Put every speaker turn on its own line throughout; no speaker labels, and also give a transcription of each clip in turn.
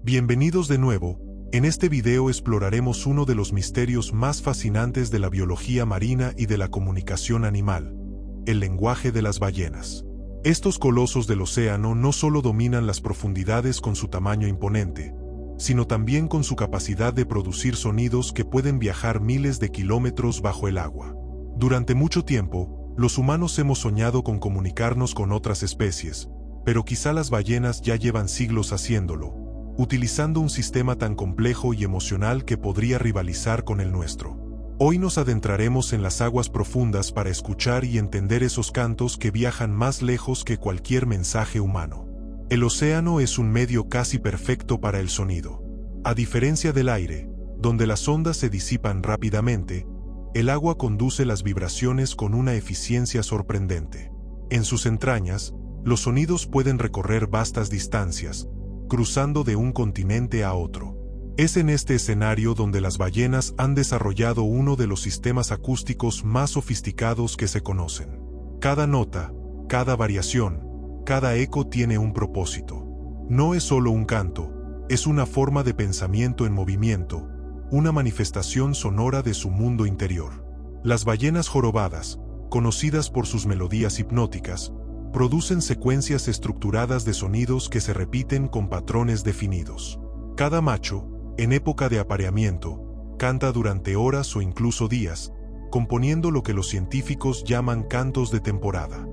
Bienvenidos de nuevo. En este video exploraremos uno de los misterios más fascinantes de la biología marina y de la comunicación animal: el lenguaje de las ballenas. Estos colosos del océano no solo dominan las profundidades con su tamaño imponente, sino también con su capacidad de producir sonidos que pueden viajar miles de kilómetros bajo el agua. Durante mucho tiempo, los humanos hemos soñado con comunicarnos con otras especies, pero quizá las ballenas ya llevan siglos haciéndolo, utilizando un sistema tan complejo y emocional que podría rivalizar con el nuestro. Hoy nos adentraremos en las aguas profundas para escuchar y entender esos cantos que viajan más lejos que cualquier mensaje humano. El océano es un medio casi perfecto para el sonido. A diferencia del aire, donde las ondas se disipan rápidamente, el agua conduce las vibraciones con una eficiencia sorprendente. En sus entrañas, los sonidos pueden recorrer vastas distancias, cruzando de un continente a otro. Es en este escenario donde las ballenas han desarrollado uno de los sistemas acústicos más sofisticados que se conocen. Cada nota, cada variación, cada eco tiene un propósito. No es solo un canto, es una forma de pensamiento en movimiento, una manifestación sonora de su mundo interior. Las ballenas jorobadas, conocidas por sus melodías hipnóticas, producen secuencias estructuradas de sonidos que se repiten con patrones definidos. Cada macho, en época de apareamiento, canta durante horas o incluso días, componiendo lo que los científicos llaman cantos de temporada.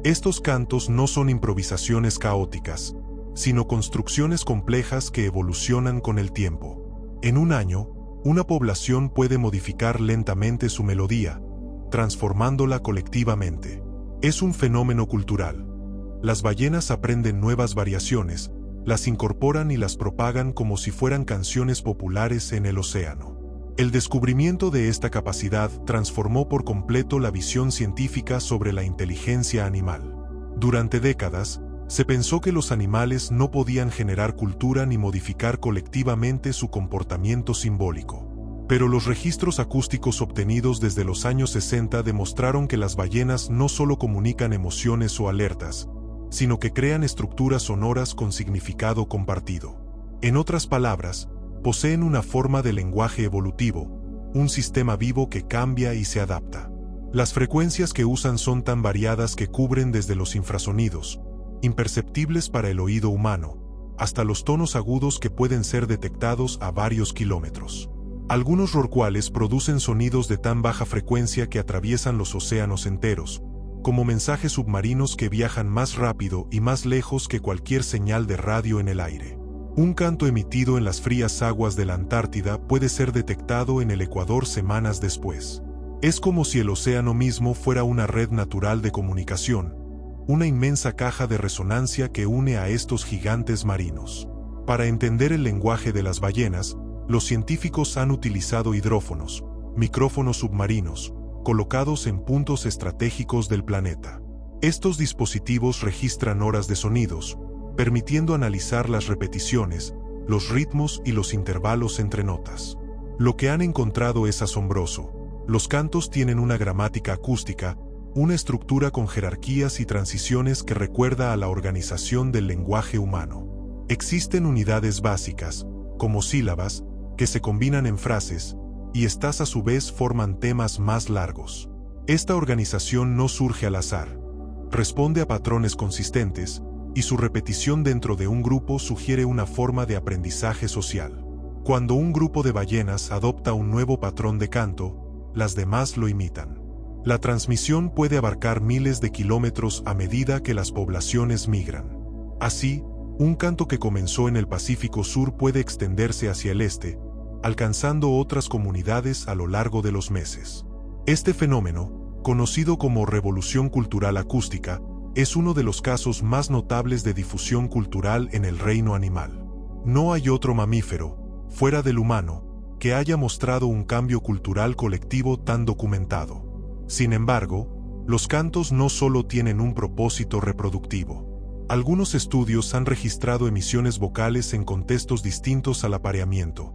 Estos cantos no son improvisaciones caóticas, sino construcciones complejas que evolucionan con el tiempo. En un año, una población puede modificar lentamente su melodía, transformándola colectivamente. Es un fenómeno cultural. Las ballenas aprenden nuevas variaciones, las incorporan y las propagan como si fueran canciones populares en el océano. El descubrimiento de esta capacidad transformó por completo la visión científica sobre la inteligencia animal. Durante décadas, se pensó que los animales no podían generar cultura ni modificar colectivamente su comportamiento simbólico. Pero los registros acústicos obtenidos desde los años 60 demostraron que las ballenas no solo comunican emociones o alertas, sino que crean estructuras sonoras con significado compartido. En otras palabras, poseen una forma de lenguaje evolutivo, un sistema vivo que cambia y se adapta. Las frecuencias que usan son tan variadas que cubren desde los infrasonidos, imperceptibles para el oído humano, hasta los tonos agudos que pueden ser detectados a varios kilómetros. Algunos rorcuales producen sonidos de tan baja frecuencia que atraviesan los océanos enteros, como mensajes submarinos que viajan más rápido y más lejos que cualquier señal de radio en el aire. Un canto emitido en las frías aguas de la Antártida puede ser detectado en el Ecuador semanas después. Es como si el océano mismo fuera una red natural de comunicación, una inmensa caja de resonancia que une a estos gigantes marinos. Para entender el lenguaje de las ballenas, los científicos han utilizado hidrófonos, micrófonos submarinos, colocados en puntos estratégicos del planeta. Estos dispositivos registran horas de sonidos, permitiendo analizar las repeticiones, los ritmos y los intervalos entre notas. Lo que han encontrado es asombroso. Los cantos tienen una gramática acústica, una estructura con jerarquías y transiciones que recuerda a la organización del lenguaje humano. Existen unidades básicas, como sílabas, que se combinan en frases, y estas a su vez forman temas más largos. Esta organización no surge al azar, responde a patrones consistentes, y su repetición dentro de un grupo sugiere una forma de aprendizaje social. Cuando un grupo de ballenas adopta un nuevo patrón de canto, las demás lo imitan. La transmisión puede abarcar miles de kilómetros a medida que las poblaciones migran. Así, un canto que comenzó en el Pacífico Sur puede extenderse hacia el este, alcanzando otras comunidades a lo largo de los meses. Este fenómeno, conocido como revolución cultural acústica, es uno de los casos más notables de difusión cultural en el reino animal. No hay otro mamífero, fuera del humano, que haya mostrado un cambio cultural colectivo tan documentado. Sin embargo, los cantos no solo tienen un propósito reproductivo. Algunos estudios han registrado emisiones vocales en contextos distintos al apareamiento,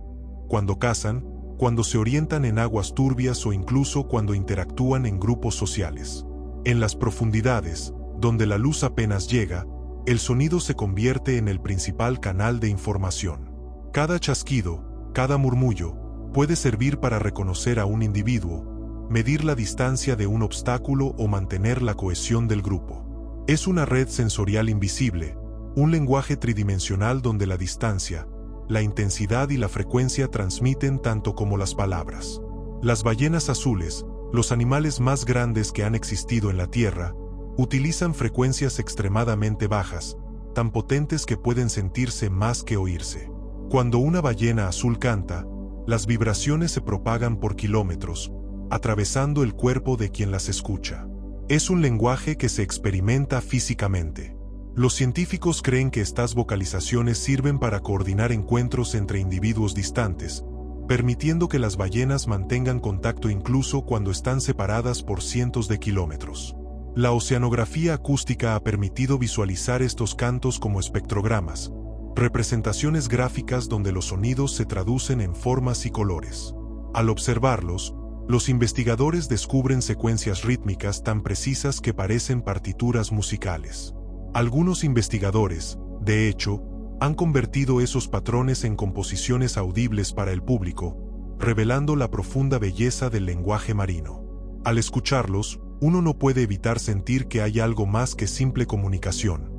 cuando cazan, cuando se orientan en aguas turbias o incluso cuando interactúan en grupos sociales. En las profundidades, donde la luz apenas llega, el sonido se convierte en el principal canal de información. Cada chasquido, cada murmullo, puede servir para reconocer a un individuo, medir la distancia de un obstáculo o mantener la cohesión del grupo. Es una red sensorial invisible, un lenguaje tridimensional donde la distancia, la intensidad y la frecuencia transmiten tanto como las palabras. Las ballenas azules, los animales más grandes que han existido en la Tierra, utilizan frecuencias extremadamente bajas, tan potentes que pueden sentirse más que oírse. Cuando una ballena azul canta, las vibraciones se propagan por kilómetros, atravesando el cuerpo de quien las escucha. Es un lenguaje que se experimenta físicamente. Los científicos creen que estas vocalizaciones sirven para coordinar encuentros entre individuos distantes, permitiendo que las ballenas mantengan contacto incluso cuando están separadas por cientos de kilómetros. La oceanografía acústica ha permitido visualizar estos cantos como espectrogramas, representaciones gráficas donde los sonidos se traducen en formas y colores. Al observarlos, los investigadores descubren secuencias rítmicas tan precisas que parecen partituras musicales. Algunos investigadores, de hecho, han convertido esos patrones en composiciones audibles para el público, revelando la profunda belleza del lenguaje marino. Al escucharlos, uno no puede evitar sentir que hay algo más que simple comunicación.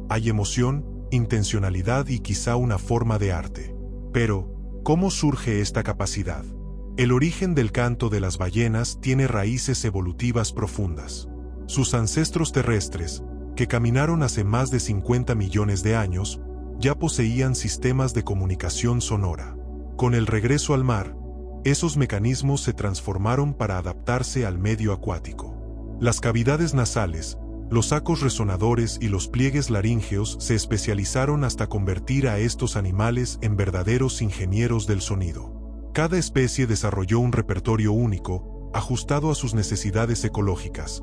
Hay emoción, intencionalidad y quizá una forma de arte. Pero, ¿cómo surge esta capacidad? El origen del canto de las ballenas tiene raíces evolutivas profundas. Sus ancestros terrestres, que caminaron hace más de 50 millones de años, ya poseían sistemas de comunicación sonora. Con el regreso al mar, esos mecanismos se transformaron para adaptarse al medio acuático. Las cavidades nasales, los sacos resonadores y los pliegues laríngeos se especializaron hasta convertir a estos animales en verdaderos ingenieros del sonido. Cada especie desarrolló un repertorio único, ajustado a sus necesidades ecológicas.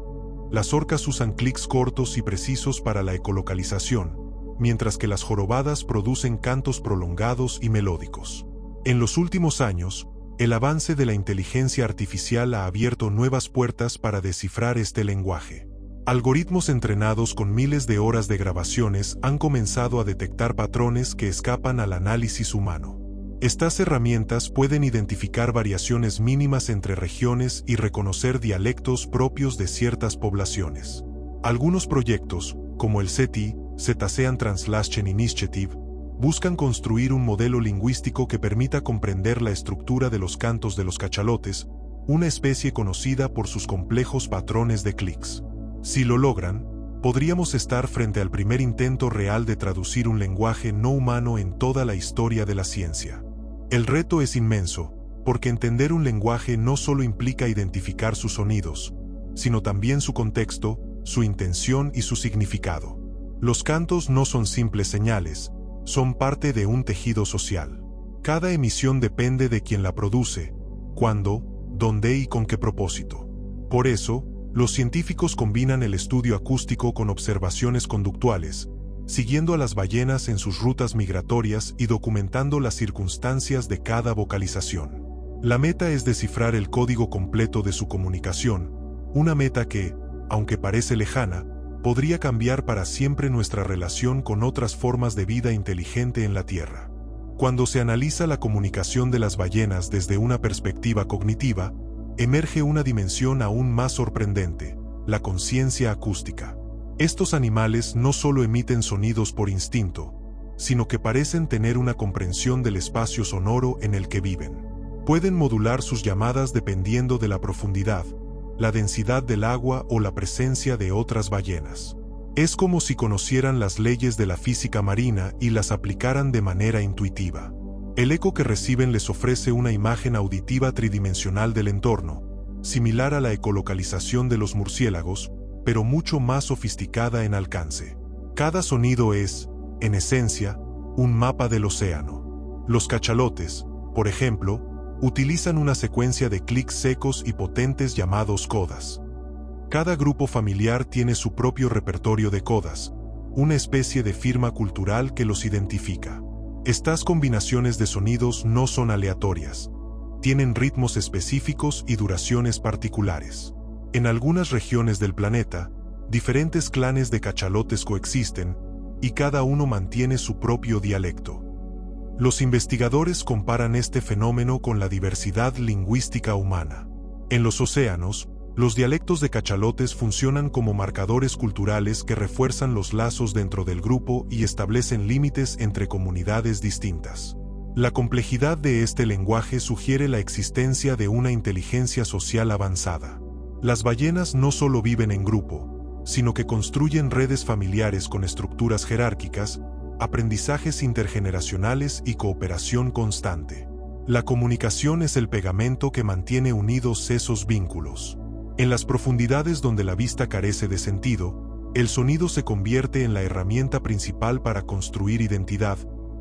Las orcas usan clics cortos y precisos para la ecolocalización, mientras que las jorobadas producen cantos prolongados y melódicos. En los últimos años, el avance de la inteligencia artificial ha abierto nuevas puertas para descifrar este lenguaje. Algoritmos entrenados con miles de horas de grabaciones han comenzado a detectar patrones que escapan al análisis humano. Estas herramientas pueden identificar variaciones mínimas entre regiones y reconocer dialectos propios de ciertas poblaciones. Algunos proyectos, como el SETI, Cetacean Translation Initiative, buscan construir un modelo lingüístico que permita comprender la estructura de los cantos de los cachalotes, una especie conocida por sus complejos patrones de clics. Si lo logran, podríamos estar frente al primer intento real de traducir un lenguaje no humano en toda la historia de la ciencia. El reto es inmenso, porque entender un lenguaje no solo implica identificar sus sonidos, sino también su contexto, su intención y su significado. Los cantos no son simples señales, son parte de un tejido social. Cada emisión depende de quien la produce, cuándo, dónde y con qué propósito. Por eso, los científicos combinan el estudio acústico con observaciones conductuales, siguiendo a las ballenas en sus rutas migratorias y documentando las circunstancias de cada vocalización. La meta es descifrar el código completo de su comunicación, una meta que, aunque parece lejana, podría cambiar para siempre nuestra relación con otras formas de vida inteligente en la Tierra. Cuando se analiza la comunicación de las ballenas desde una perspectiva cognitiva, emerge una dimensión aún más sorprendente, la conciencia acústica. Estos animales no solo emiten sonidos por instinto, sino que parecen tener una comprensión del espacio sonoro en el que viven. Pueden modular sus llamadas dependiendo de la profundidad, la densidad del agua o la presencia de otras ballenas. Es como si conocieran las leyes de la física marina y las aplicaran de manera intuitiva. El eco que reciben les ofrece una imagen auditiva tridimensional del entorno, similar a la ecolocalización de los murciélagos, pero mucho más sofisticada en alcance. Cada sonido es, en esencia, un mapa del océano. Los cachalotes, por ejemplo, utilizan una secuencia de clics secos y potentes llamados codas. Cada grupo familiar tiene su propio repertorio de codas, una especie de firma cultural que los identifica. Estas combinaciones de sonidos no son aleatorias. Tienen ritmos específicos y duraciones particulares. En algunas regiones del planeta, diferentes clanes de cachalotes coexisten, y cada uno mantiene su propio dialecto. Los investigadores comparan este fenómeno con la diversidad lingüística humana. En los océanos, los dialectos de cachalotes funcionan como marcadores culturales que refuerzan los lazos dentro del grupo y establecen límites entre comunidades distintas. La complejidad de este lenguaje sugiere la existencia de una inteligencia social avanzada. Las ballenas no solo viven en grupo, sino que construyen redes familiares con estructuras jerárquicas, aprendizajes intergeneracionales y cooperación constante. La comunicación es el pegamento que mantiene unidos esos vínculos. En las profundidades donde la vista carece de sentido, el sonido se convierte en la herramienta principal para construir identidad,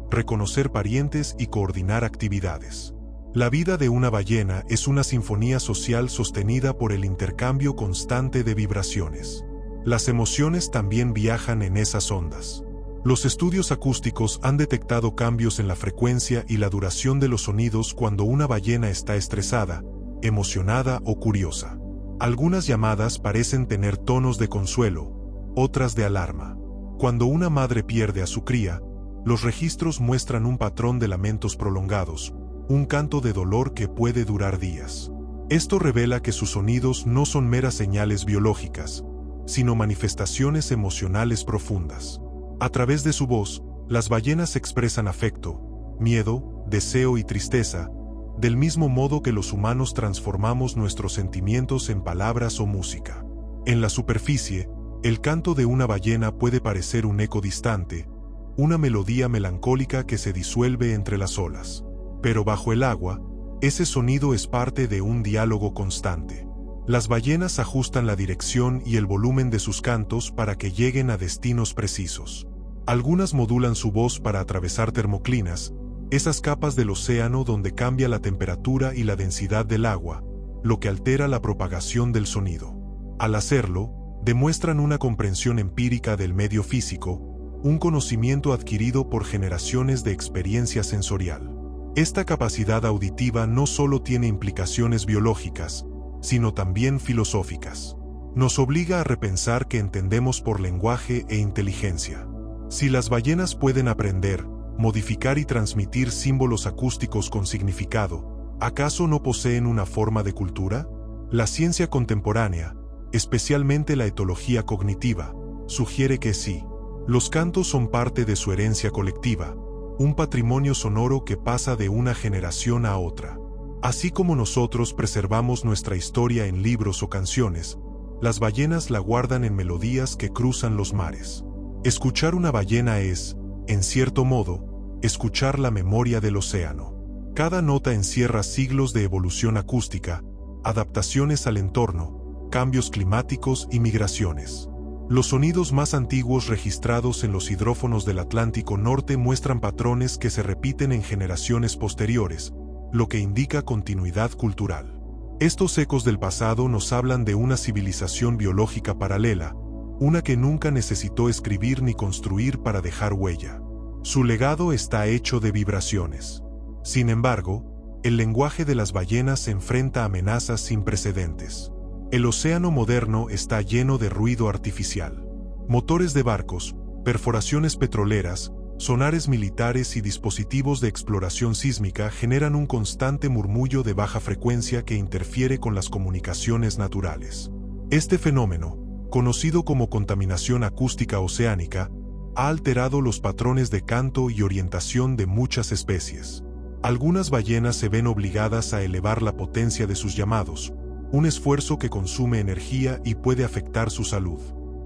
reconocer parientes y coordinar actividades. La vida de una ballena es una sinfonía social sostenida por el intercambio constante de vibraciones. Las emociones también viajan en esas ondas. Los estudios acústicos han detectado cambios en la frecuencia y la duración de los sonidos cuando una ballena está estresada, emocionada o curiosa. Algunas llamadas parecen tener tonos de consuelo, otras de alarma. Cuando una madre pierde a su cría, los registros muestran un patrón de lamentos prolongados, un canto de dolor que puede durar días. Esto revela que sus sonidos no son meras señales biológicas, sino manifestaciones emocionales profundas. A través de su voz, las ballenas expresan afecto, miedo, deseo y tristeza, del mismo modo que los humanos transformamos nuestros sentimientos en palabras o música. En la superficie, el canto de una ballena puede parecer un eco distante, una melodía melancólica que se disuelve entre las olas. Pero bajo el agua, ese sonido es parte de un diálogo constante. Las ballenas ajustan la dirección y el volumen de sus cantos para que lleguen a destinos precisos. Algunas modulan su voz para atravesar termoclinas, esas capas del océano donde cambia la temperatura y la densidad del agua, lo que altera la propagación del sonido. Al hacerlo, demuestran una comprensión empírica del medio físico, un conocimiento adquirido por generaciones de experiencia sensorial. Esta capacidad auditiva no solo tiene implicaciones biológicas, sino también filosóficas. Nos obliga a repensar qué entendemos por lenguaje e inteligencia. Si las ballenas pueden aprender, modificar y transmitir símbolos acústicos con significado, ¿acaso no poseen una forma de cultura? La ciencia contemporánea, especialmente la etología cognitiva, sugiere que sí. Los cantos son parte de su herencia colectiva, un patrimonio sonoro que pasa de una generación a otra. Así como nosotros preservamos nuestra historia en libros o canciones, las ballenas la guardan en melodías que cruzan los mares. Escuchar una ballena es, en cierto modo, escuchar la memoria del océano. Cada nota encierra siglos de evolución acústica, adaptaciones al entorno, cambios climáticos y migraciones. Los sonidos más antiguos registrados en los hidrófonos del Atlántico Norte muestran patrones que se repiten en generaciones posteriores, lo que indica continuidad cultural. Estos ecos del pasado nos hablan de una civilización biológica paralela, una que nunca necesitó escribir ni construir para dejar huella. Su legado está hecho de vibraciones. Sin embargo, el lenguaje de las ballenas se enfrenta a amenazas sin precedentes. El océano moderno está lleno de ruido artificial. Motores de barcos, perforaciones petroleras, sonares militares y dispositivos de exploración sísmica generan un constante murmullo de baja frecuencia que interfiere con las comunicaciones naturales. Este fenómeno, conocido como contaminación acústica oceánica, ha alterado los patrones de canto y orientación de muchas especies. Algunas ballenas se ven obligadas a elevar la potencia de sus llamados, un esfuerzo que consume energía y puede afectar su salud.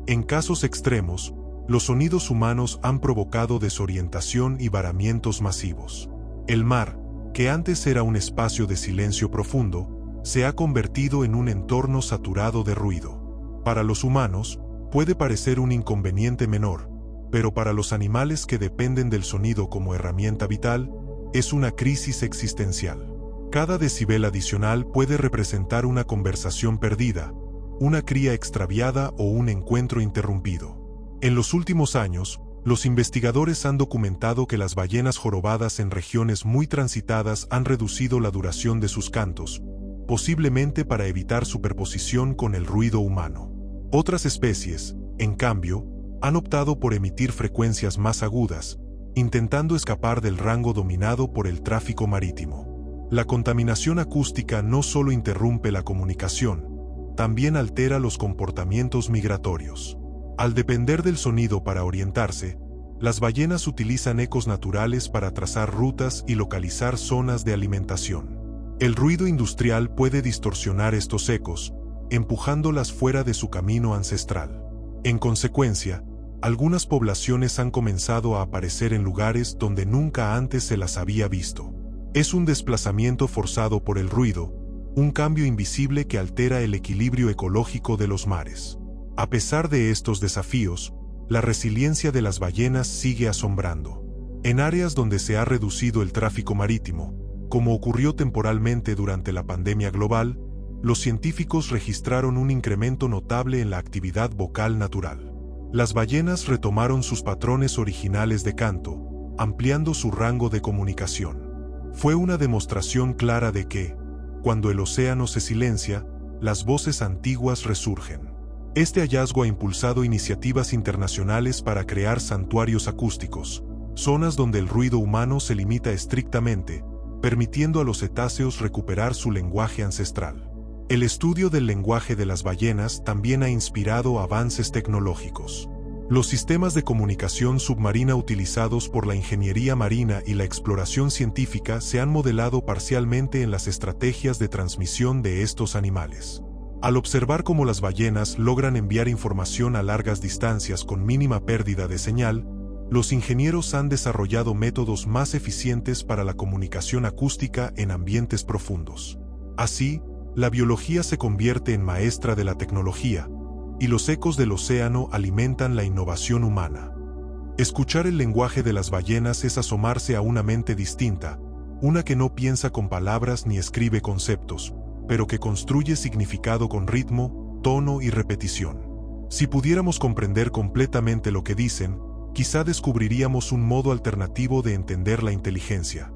En casos extremos, los sonidos humanos han provocado desorientación y varamientos masivos. El mar, que antes era un espacio de silencio profundo, se ha convertido en un entorno saturado de ruido. Para los humanos, puede parecer un inconveniente menor, pero para los animales que dependen del sonido como herramienta vital, es una crisis existencial. Cada decibel adicional puede representar una conversación perdida, una cría extraviada o un encuentro interrumpido. En los últimos años, los investigadores han documentado que las ballenas jorobadas en regiones muy transitadas han reducido la duración de sus cantos, posiblemente para evitar superposición con el ruido humano. Otras especies, en cambio, Han optado por emitir frecuencias más agudas, intentando escapar del rango dominado por el tráfico marítimo. La contaminación acústica no solo interrumpe la comunicación, también altera los comportamientos migratorios. Al depender del sonido para orientarse, las ballenas utilizan ecos naturales para trazar rutas y localizar zonas de alimentación. El ruido industrial puede distorsionar estos ecos, empujándolas fuera de su camino ancestral. En consecuencia, algunas poblaciones han comenzado a aparecer en lugares donde nunca antes se las había visto. Es un desplazamiento forzado por el ruido, un cambio invisible que altera el equilibrio ecológico de los mares. A pesar de estos desafíos, la resiliencia de las ballenas sigue asombrando. En áreas donde se ha reducido el tráfico marítimo, como ocurrió temporalmente durante la pandemia global, los científicos registraron un incremento notable en la actividad vocal natural. Las ballenas retomaron sus patrones originales de canto, ampliando su rango de comunicación. Fue una demostración clara de que, cuando el océano se silencia, las voces antiguas resurgen. Este hallazgo ha impulsado iniciativas internacionales para crear santuarios acústicos, zonas donde el ruido humano se limita estrictamente, permitiendo a los cetáceos recuperar su lenguaje ancestral. El estudio del lenguaje de las ballenas también ha inspirado avances tecnológicos. Los sistemas de comunicación submarina utilizados por la ingeniería marina y la exploración científica se han modelado parcialmente en las estrategias de transmisión de estos animales. Al observar cómo las ballenas logran enviar información a largas distancias con mínima pérdida de señal, los ingenieros han desarrollado métodos más eficientes para la comunicación acústica en ambientes profundos. Así, la biología se convierte en maestra de la tecnología, y los ecos del océano alimentan la innovación humana. Escuchar el lenguaje de las ballenas es asomarse a una mente distinta, una que no piensa con palabras ni escribe conceptos, pero que construye significado con ritmo, tono y repetición. Si pudiéramos comprender completamente lo que dicen, quizá descubriríamos un modo alternativo de entender la inteligencia,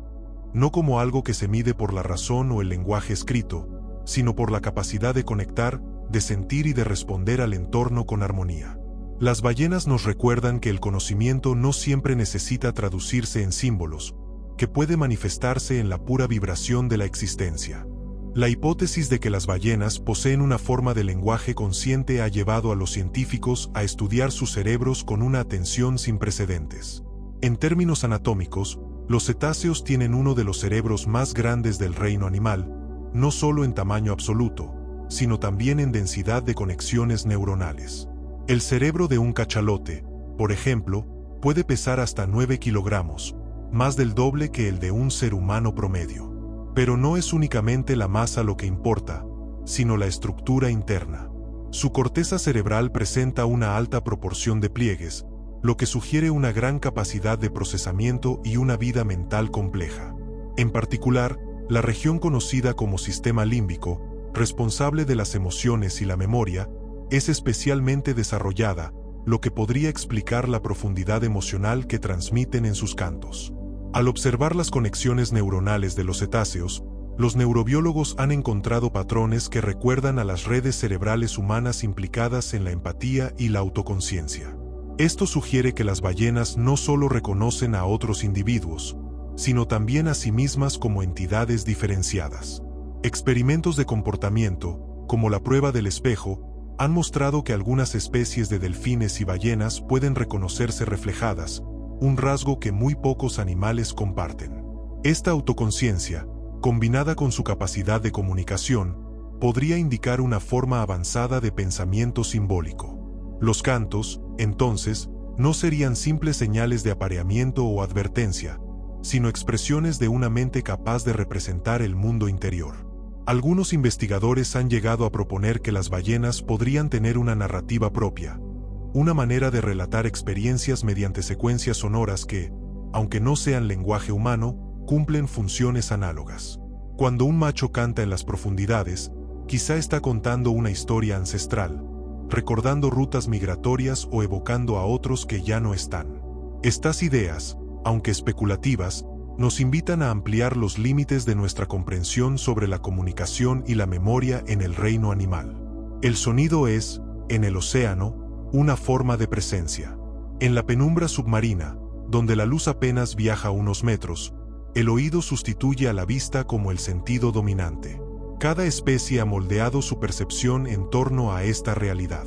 no como algo que se mide por la razón o el lenguaje escrito, sino por la capacidad de conectar, de sentir y de responder al entorno con armonía. Las ballenas nos recuerdan que el conocimiento no siempre necesita traducirse en símbolos, que puede manifestarse en la pura vibración de la existencia. La hipótesis de que las ballenas poseen una forma de lenguaje consciente ha llevado a los científicos a estudiar sus cerebros con una atención sin precedentes. En términos anatómicos, los cetáceos tienen uno de los cerebros más grandes del reino animal, no solo en tamaño absoluto, sino también en densidad de conexiones neuronales. El cerebro de un cachalote, por ejemplo, puede pesar hasta 9 kilogramos, más del doble que el de un ser humano promedio. Pero no es únicamente la masa lo que importa, sino la estructura interna. Su corteza cerebral presenta una alta proporción de pliegues, lo que sugiere una gran capacidad de procesamiento y una vida mental compleja. En particular, la región conocida como sistema límbico, responsable de las emociones y la memoria, es especialmente desarrollada, lo que podría explicar la profundidad emocional que transmiten en sus cantos. Al observar las conexiones neuronales de los cetáceos, los neurobiólogos han encontrado patrones que recuerdan a las redes cerebrales humanas implicadas en la empatía y la autoconciencia. Esto sugiere que las ballenas no solo reconocen a otros individuos, sino también a sí mismas como entidades diferenciadas. Experimentos de comportamiento, como la prueba del espejo, han mostrado que algunas especies de delfines y ballenas pueden reconocerse reflejadas, un rasgo que muy pocos animales comparten. Esta autoconciencia, combinada con su capacidad de comunicación, podría indicar una forma avanzada de pensamiento simbólico. Los cantos, entonces, no serían simples señales de apareamiento o advertencia, sino expresiones de una mente capaz de representar el mundo interior. Algunos investigadores han llegado a proponer que las ballenas podrían tener una narrativa propia, una manera de relatar experiencias mediante secuencias sonoras que, aunque no sean lenguaje humano, cumplen funciones análogas. Cuando un macho canta en las profundidades, quizá está contando una historia ancestral, recordando rutas migratorias o evocando a otros que ya no están. Estas ideas, aunque especulativas, nos invitan a ampliar los límites de nuestra comprensión sobre la comunicación y la memoria en el reino animal. El sonido es, en el océano, una forma de presencia. En la penumbra submarina, donde la luz apenas viaja unos metros, el oído sustituye a la vista como el sentido dominante. Cada especie ha moldeado su percepción en torno a esta realidad.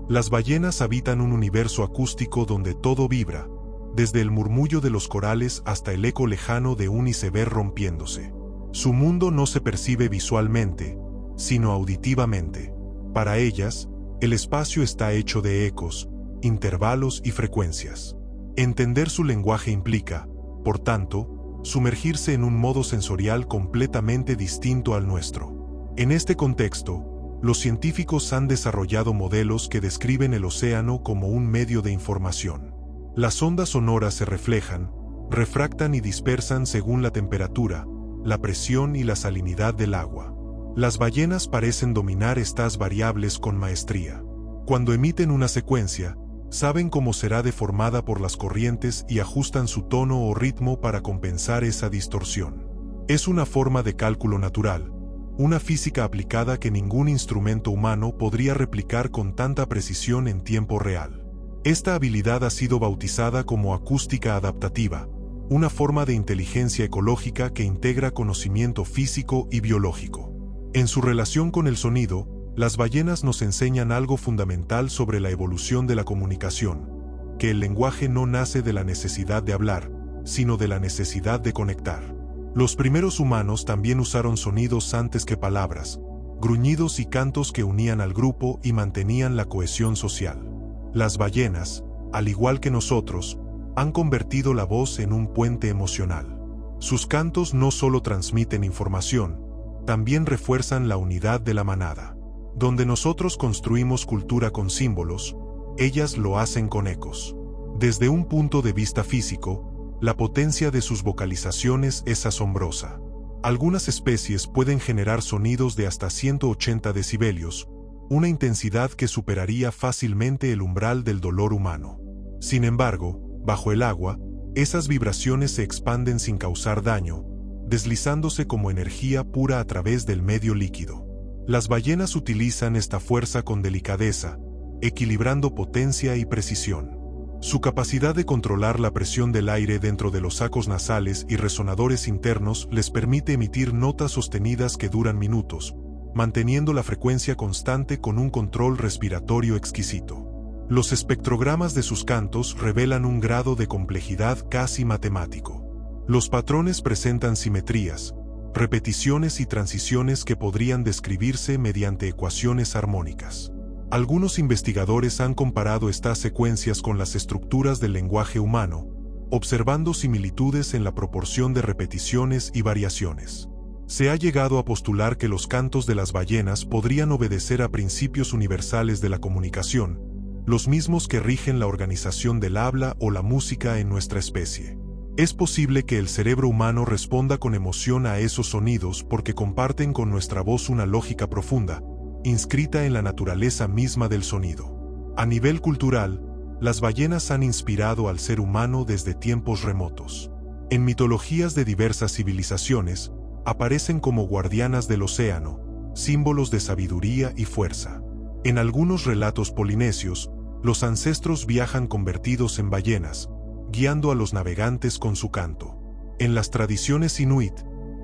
Las ballenas habitan un universo acústico donde todo vibra, desde el murmullo de los corales hasta el eco lejano de un iceberg rompiéndose. Su mundo no se percibe visualmente, sino auditivamente. Para ellas, el espacio está hecho de ecos, intervalos y frecuencias. Entender su lenguaje implica, por tanto, sumergirse en un modo sensorial completamente distinto al nuestro. En este contexto, los científicos han desarrollado modelos que describen el océano como un medio de información. Las ondas sonoras se reflejan, refractan y dispersan según la temperatura, la presión y la salinidad del agua. Las ballenas parecen dominar estas variables con maestría. Cuando emiten una secuencia, saben cómo será deformada por las corrientes y ajustan su tono o ritmo para compensar esa distorsión. Es una forma de cálculo natural, una física aplicada que ningún instrumento humano podría replicar con tanta precisión en tiempo real. Esta habilidad ha sido bautizada como acústica adaptativa, una forma de inteligencia ecológica que integra conocimiento físico y biológico. En su relación con el sonido, las ballenas nos enseñan algo fundamental sobre la evolución de la comunicación, que el lenguaje no nace de la necesidad de hablar, sino de la necesidad de conectar. Los primeros humanos también usaron sonidos antes que palabras, gruñidos y cantos que unían al grupo y mantenían la cohesión social. Las ballenas, al igual que nosotros, han convertido la voz en un puente emocional. Sus cantos no solo transmiten información, también refuerzan la unidad de la manada. Donde nosotros construimos cultura con símbolos, ellas lo hacen con ecos. Desde un punto de vista físico, la potencia de sus vocalizaciones es asombrosa. Algunas especies pueden generar sonidos de hasta 180 decibelios, una intensidad que superaría fácilmente el umbral del dolor humano. Sin embargo, bajo el agua, esas vibraciones se expanden sin causar daño, deslizándose como energía pura a través del medio líquido. Las ballenas utilizan esta fuerza con delicadeza, equilibrando potencia y precisión. Su capacidad de controlar la presión del aire dentro de los sacos nasales y resonadores internos les permite emitir notas sostenidas que duran minutos, manteniendo la frecuencia constante con un control respiratorio exquisito. Los espectrogramas de sus cantos revelan un grado de complejidad casi matemático. Los patrones presentan simetrías, repeticiones y transiciones que podrían describirse mediante ecuaciones armónicas. Algunos investigadores han comparado estas secuencias con las estructuras del lenguaje humano, observando similitudes en la proporción de repeticiones y variaciones. Se ha llegado a postular que los cantos de las ballenas podrían obedecer a principios universales de la comunicación, los mismos que rigen la organización del habla o la música en nuestra especie. Es posible que el cerebro humano responda con emoción a esos sonidos porque comparten con nuestra voz una lógica profunda, inscrita en la naturaleza misma del sonido. A nivel cultural, las ballenas han inspirado al ser humano desde tiempos remotos. En mitologías de diversas civilizaciones, aparecen como guardianas del océano, símbolos de sabiduría y fuerza. En algunos relatos polinesios, los ancestros viajan convertidos en ballenas, guiando a los navegantes con su canto. En las tradiciones inuit,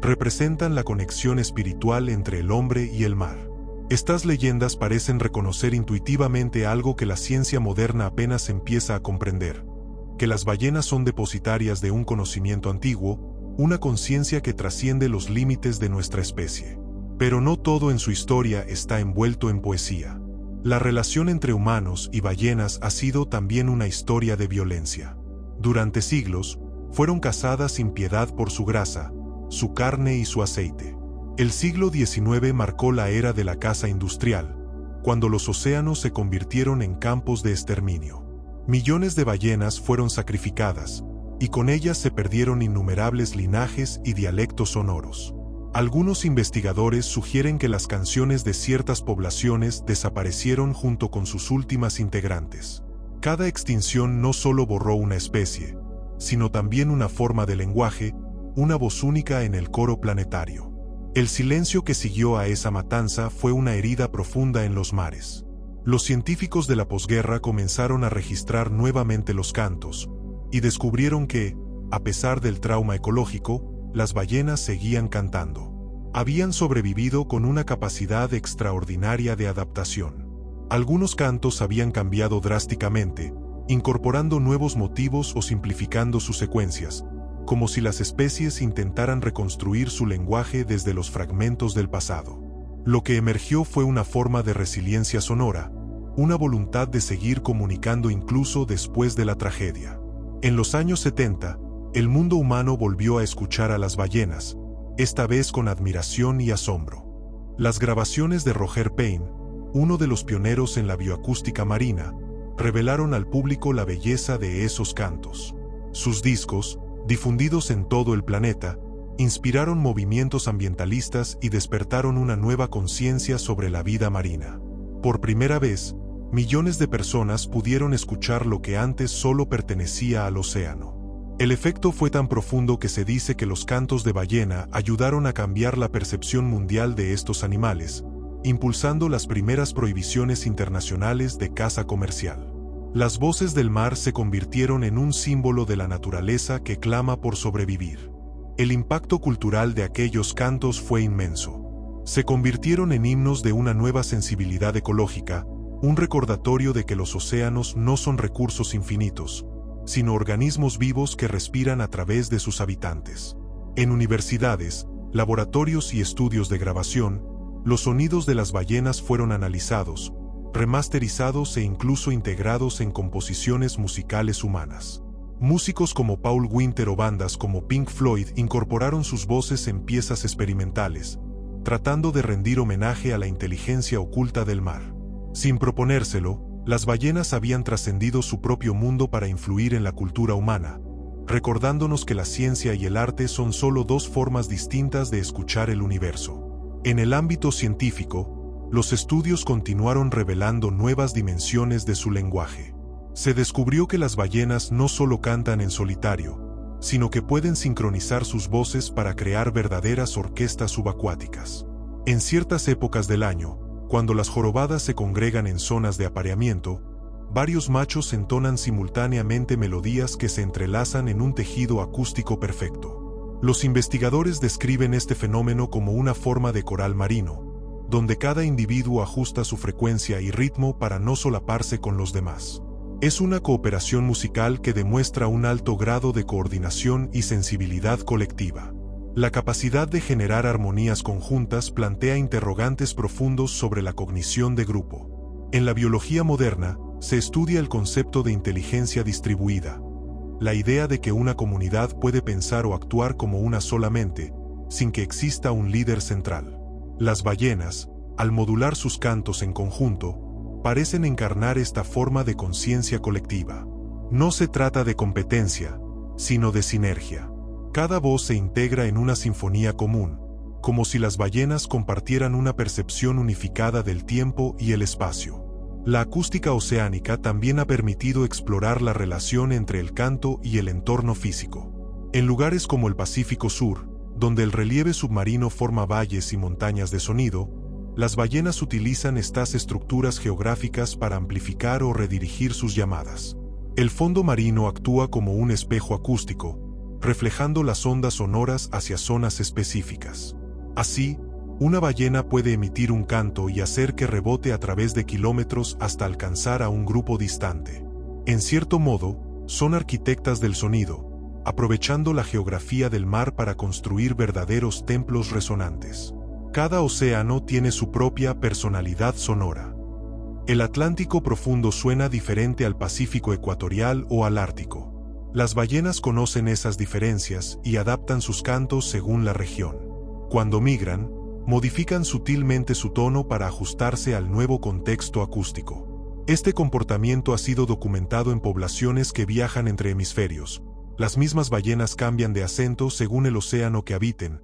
representan la conexión espiritual entre el hombre y el mar. Estas leyendas parecen reconocer intuitivamente algo que la ciencia moderna apenas empieza a comprender: que las ballenas son depositarias de un conocimiento antiguo, una conciencia que trasciende los límites de nuestra especie. Pero no todo en su historia está envuelto en poesía. La relación entre humanos y ballenas ha sido también una historia de violencia. Durante siglos, fueron cazadas sin piedad por su grasa, su carne y su aceite. El siglo XIX marcó la era de la caza industrial, cuando los océanos se convirtieron en campos de exterminio. Millones de ballenas fueron sacrificadas, y con ellas se perdieron innumerables linajes y dialectos sonoros. Algunos investigadores sugieren que las canciones de ciertas poblaciones desaparecieron junto con sus últimas integrantes. Cada extinción no solo borró una especie, sino también una forma de lenguaje, una voz única en el coro planetario. El silencio que siguió a esa matanza fue una herida profunda en los mares. Los científicos de la posguerra comenzaron a registrar nuevamente los cantos, y descubrieron que, a pesar del trauma ecológico, las ballenas seguían cantando. Habían sobrevivido con una capacidad extraordinaria de adaptación. Algunos cantos habían cambiado drásticamente, incorporando nuevos motivos o simplificando sus secuencias, como si las especies intentaran reconstruir su lenguaje desde los fragmentos del pasado. Lo que emergió fue una forma de resiliencia sonora, una voluntad de seguir comunicando incluso después de la tragedia. En los años 70, el mundo humano volvió a escuchar a las ballenas, esta vez con admiración y asombro. Las grabaciones de Roger Payne, uno de los pioneros en la bioacústica marina, revelaron al público la belleza de esos cantos. Sus discos, difundidos en todo el planeta, inspiraron movimientos ambientalistas y despertaron una nueva conciencia sobre la vida marina. Por primera vez, millones de personas pudieron escuchar lo que antes solo pertenecía al océano. El efecto fue tan profundo que se dice que los cantos de ballena ayudaron a cambiar la percepción mundial de estos animales, impulsando las primeras prohibiciones internacionales de caza comercial. Las voces del mar se convirtieron en un símbolo de la naturaleza que clama por sobrevivir. El impacto cultural de aquellos cantos fue inmenso. Se convirtieron en himnos de una nueva sensibilidad ecológica, un recordatorio de que los océanos no son recursos infinitos, sino organismos vivos que respiran a través de sus habitantes. En universidades, laboratorios y estudios de grabación, los sonidos de las ballenas fueron analizados, remasterizados e incluso integrados en composiciones musicales humanas. Músicos como Paul Winter o bandas como Pink Floyd incorporaron sus voces en piezas experimentales, tratando de rendir homenaje a la inteligencia oculta del mar. Sin proponérselo, las ballenas habían trascendido su propio mundo para influir en la cultura humana, recordándonos que la ciencia y el arte son solo dos formas distintas de escuchar el universo. En el ámbito científico, los estudios continuaron revelando nuevas dimensiones de su lenguaje. Se descubrió que las ballenas no solo cantan en solitario, sino que pueden sincronizar sus voces para crear verdaderas orquestas subacuáticas. En ciertas épocas del año, cuando las jorobadas se congregan en zonas de apareamiento, varios machos entonan simultáneamente melodías que se entrelazan en un tejido acústico perfecto. Los investigadores describen este fenómeno como una forma de coral marino, donde cada individuo ajusta su frecuencia y ritmo para no solaparse con los demás. Es una cooperación musical que demuestra un alto grado de coordinación y sensibilidad colectiva. La capacidad de generar armonías conjuntas plantea interrogantes profundos sobre la cognición de grupo. En la biología moderna, se estudia el concepto de inteligencia distribuida, la idea de que una comunidad puede pensar o actuar como una sola mente, sin que exista un líder central. Las ballenas, al modular sus cantos en conjunto, parecen encarnar esta forma de conciencia colectiva. No se trata de competencia, sino de sinergia. Cada voz se integra en una sinfonía común, como si las ballenas compartieran una percepción unificada del tiempo y el espacio. La acústica oceánica también ha permitido explorar la relación entre el canto y el entorno físico. En lugares como el Pacífico Sur, donde el relieve submarino forma valles y montañas de sonido, las ballenas utilizan estas estructuras geográficas para amplificar o redirigir sus llamadas. El fondo marino actúa como un espejo acústico, reflejando las ondas sonoras hacia zonas específicas. Así, una ballena puede emitir un canto y hacer que rebote a través de kilómetros hasta alcanzar a un grupo distante. En cierto modo, son arquitectas del sonido, aprovechando la geografía del mar para construir verdaderos templos resonantes. Cada océano tiene su propia personalidad sonora. El Atlántico profundo suena diferente al Pacífico ecuatorial o al Ártico. Las ballenas conocen esas diferencias y adaptan sus cantos según la región. Cuando migran, modifican sutilmente su tono para ajustarse al nuevo contexto acústico. Este comportamiento ha sido documentado en poblaciones que viajan entre hemisferios. Las mismas ballenas cambian de acento según el océano que habiten,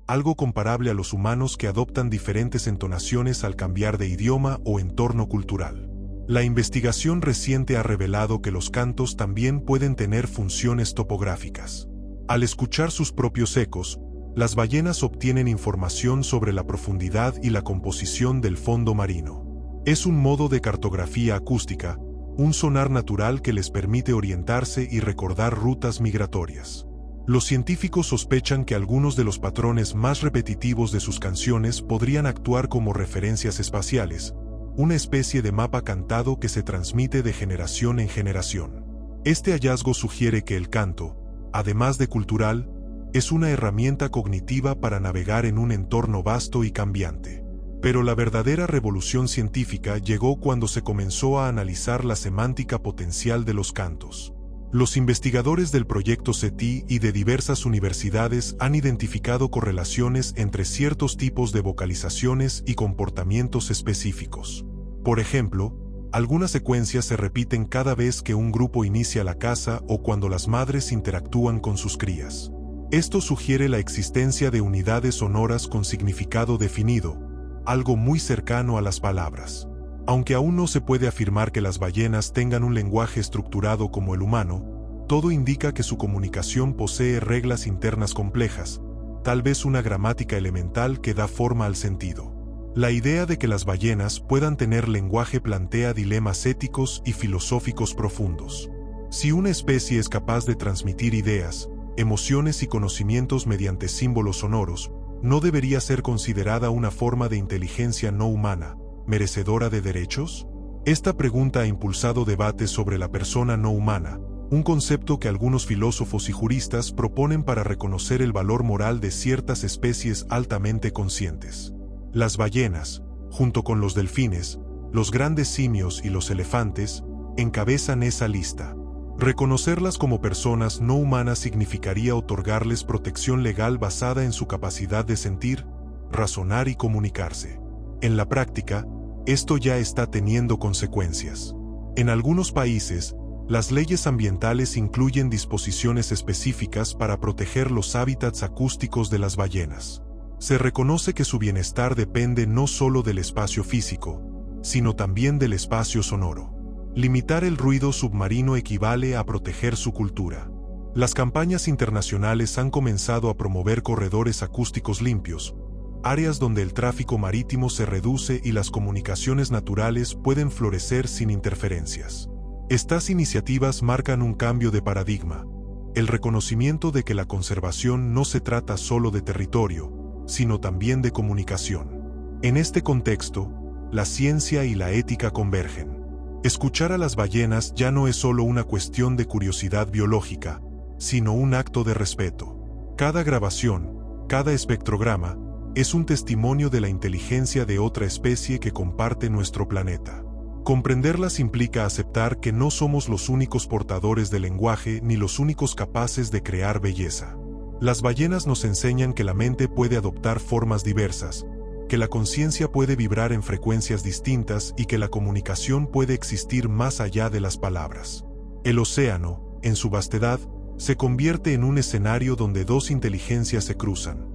algo comparable a los humanos que adoptan diferentes entonaciones al cambiar de idioma o entorno cultural. La investigación reciente ha revelado que los cantos también pueden tener funciones topográficas. Al escuchar sus propios ecos, las ballenas obtienen información sobre la profundidad y la composición del fondo marino. Es un modo de cartografía acústica, un sonar natural que les permite orientarse y recordar rutas migratorias. Los científicos sospechan que algunos de los patrones más repetitivos de sus canciones podrían actuar como referencias espaciales, una especie de mapa cantado que se transmite de generación en generación. Este hallazgo sugiere que el canto, además de cultural, es una herramienta cognitiva para navegar en un entorno vasto y cambiante. Pero la verdadera revolución científica llegó cuando se comenzó a analizar la semántica potencial de los cantos. Los investigadores del proyecto SETI y de diversas universidades han identificado correlaciones entre ciertos tipos de vocalizaciones y comportamientos específicos. Por ejemplo, algunas secuencias se repiten cada vez que un grupo inicia la caza o cuando las madres interactúan con sus crías. Esto sugiere la existencia de unidades sonoras con significado definido, algo muy cercano a las palabras. Aunque aún no se puede afirmar que las ballenas tengan un lenguaje estructurado como el humano, todo indica que su comunicación posee reglas internas complejas, tal vez una gramática elemental que da forma al sentido. La idea de que las ballenas puedan tener lenguaje plantea dilemas éticos y filosóficos profundos. Si una especie es capaz de transmitir ideas, emociones y conocimientos mediante símbolos sonoros, ¿no debería ser considerada una forma de inteligencia no humana, merecedora de derechos? Esta pregunta ha impulsado debates sobre la persona no humana, un concepto que algunos filósofos y juristas proponen para reconocer el valor moral de ciertas especies altamente conscientes. Las ballenas, junto con los delfines, los grandes simios y los elefantes, encabezan esa lista. Reconocerlas como personas no humanas significaría otorgarles protección legal basada en su capacidad de sentir, razonar y comunicarse. En la práctica, esto ya está teniendo consecuencias. En algunos países, las leyes ambientales incluyen disposiciones específicas para proteger los hábitats acústicos de las ballenas. Se reconoce que su bienestar depende no solo del espacio físico, sino también del espacio sonoro. Limitar el ruido submarino equivale a proteger su cultura. Las campañas internacionales han comenzado a promover corredores acústicos limpios, áreas donde el tráfico marítimo se reduce y las comunicaciones naturales pueden florecer sin interferencias. Estas iniciativas marcan un cambio de paradigma, el reconocimiento de que la conservación no se trata solo de territorio, sino también de comunicación. En este contexto, la ciencia y la ética convergen. Escuchar a las ballenas ya no es solo una cuestión de curiosidad biológica, sino un acto de respeto. Cada grabación, cada espectrograma, es un testimonio de la inteligencia de otra especie que comparte nuestro planeta. Comprenderlas implica aceptar que no somos los únicos portadores del lenguaje ni los únicos capaces de crear belleza. Las ballenas nos enseñan que la mente puede adoptar formas diversas, que la conciencia puede vibrar en frecuencias distintas y que la comunicación puede existir más allá de las palabras. El océano, en su vastedad, se convierte en un escenario donde dos inteligencias se cruzan.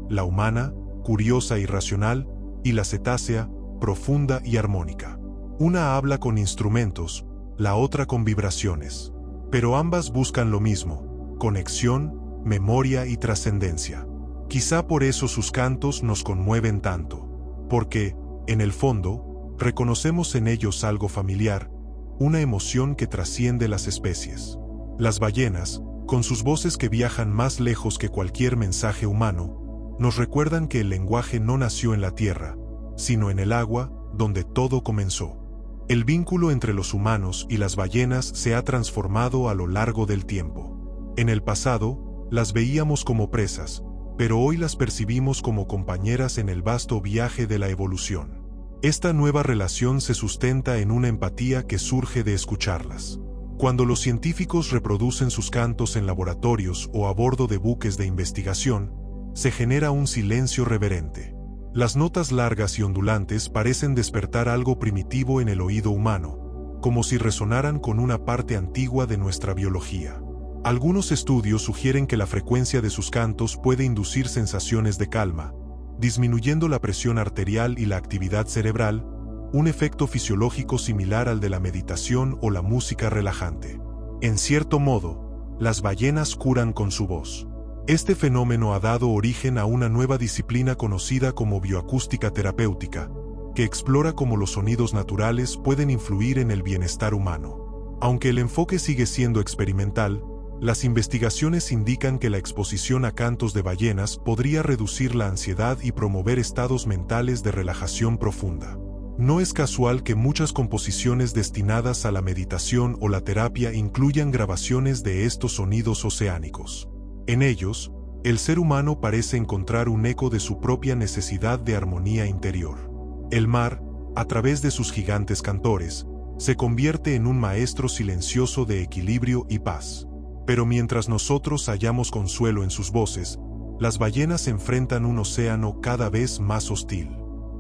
La humana, curiosa y racional, y la cetácea, profunda y armónica. Una habla con instrumentos, la otra con vibraciones. Pero ambas buscan lo mismo: conexión, memoria y trascendencia. Quizá por eso sus cantos nos conmueven tanto, porque, en el fondo, reconocemos en ellos algo familiar, una emoción que trasciende las especies. Las ballenas, con sus voces que viajan más lejos que cualquier mensaje humano, nos recuerdan que el lenguaje no nació en la tierra, sino en el agua, donde todo comenzó. El vínculo entre los humanos y las ballenas se ha transformado a lo largo del tiempo. En el pasado, las veíamos como presas, pero hoy las percibimos como compañeras en el vasto viaje de la evolución. Esta nueva relación se sustenta en una empatía que surge de escucharlas. Cuando los científicos reproducen sus cantos en laboratorios o a bordo de buques de investigación, se genera un silencio reverente. Las notas largas y ondulantes parecen despertar algo primitivo en el oído humano, como si resonaran con una parte antigua de nuestra biología. Algunos estudios sugieren que la frecuencia de sus cantos puede inducir sensaciones de calma, disminuyendo la presión arterial y la actividad cerebral, un efecto fisiológico similar al de la meditación o la música relajante. En cierto modo, las ballenas curan con su voz. Este fenómeno ha dado origen a una nueva disciplina conocida como bioacústica terapéutica, que explora cómo los sonidos naturales pueden influir en el bienestar humano. Aunque el enfoque sigue siendo experimental, las investigaciones indican que la exposición a cantos de ballenas podría reducir la ansiedad y promover estados mentales de relajación profunda. No es casual que muchas composiciones destinadas a la meditación o la terapia incluyan grabaciones de estos sonidos oceánicos. En ellos, el ser humano parece encontrar un eco de su propia necesidad de armonía interior. El mar, a través de sus gigantes cantores, se convierte en un maestro silencioso de equilibrio y paz. Pero mientras nosotros hallamos consuelo en sus voces, las ballenas enfrentan un océano cada vez más hostil.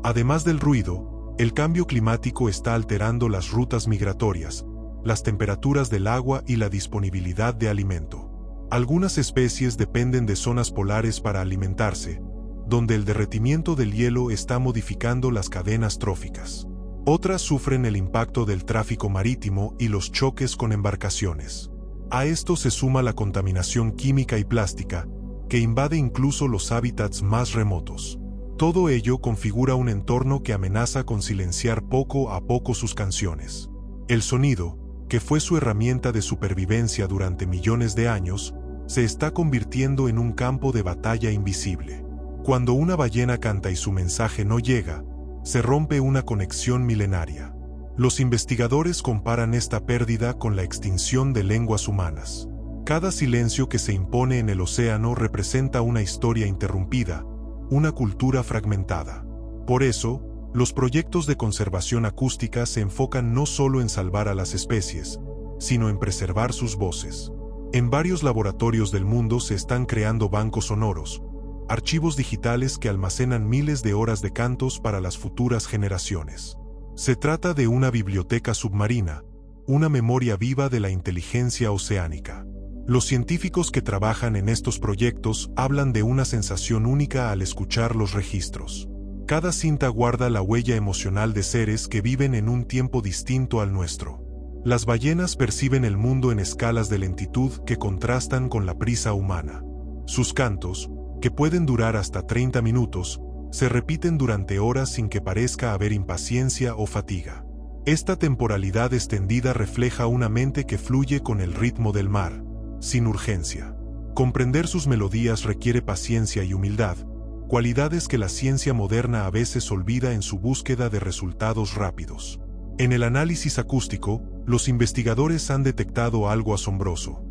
Además del ruido, el cambio climático está alterando las rutas migratorias, las temperaturas del agua y la disponibilidad de alimento. Algunas especies dependen de zonas polares para alimentarse, donde el derretimiento del hielo está modificando las cadenas tróficas. Otras sufren el impacto del tráfico marítimo y los choques con embarcaciones. A esto se suma la contaminación química y plástica, que invade incluso los hábitats más remotos. Todo ello configura un entorno que amenaza con silenciar poco a poco sus canciones. El sonido, que fue su herramienta de supervivencia durante millones de años, se está convirtiendo en un campo de batalla invisible. Cuando una ballena canta y su mensaje no llega, se rompe una conexión milenaria. Los investigadores comparan esta pérdida con la extinción de lenguas humanas. Cada silencio que se impone en el océano representa una historia interrumpida, una cultura fragmentada. Por eso, los proyectos de conservación acústica se enfocan no solo en salvar a las especies, sino en preservar sus voces. En varios laboratorios del mundo se están creando bancos sonoros, archivos digitales que almacenan miles de horas de cantos para las futuras generaciones. Se trata de una biblioteca submarina, una memoria viva de la inteligencia oceánica. Los científicos que trabajan en estos proyectos hablan de una sensación única al escuchar los registros. Cada cinta guarda la huella emocional de seres que viven en un tiempo distinto al nuestro. Las ballenas perciben el mundo en escalas de lentitud que contrastan con la prisa humana. Sus cantos, que pueden durar hasta 30 minutos, se repiten durante horas sin que parezca haber impaciencia o fatiga. Esta temporalidad extendida refleja una mente que fluye con el ritmo del mar, sin urgencia. Comprender sus melodías requiere paciencia y humildad, cualidades que la ciencia moderna a veces olvida en su búsqueda de resultados rápidos. En el análisis acústico, los investigadores han detectado algo asombroso.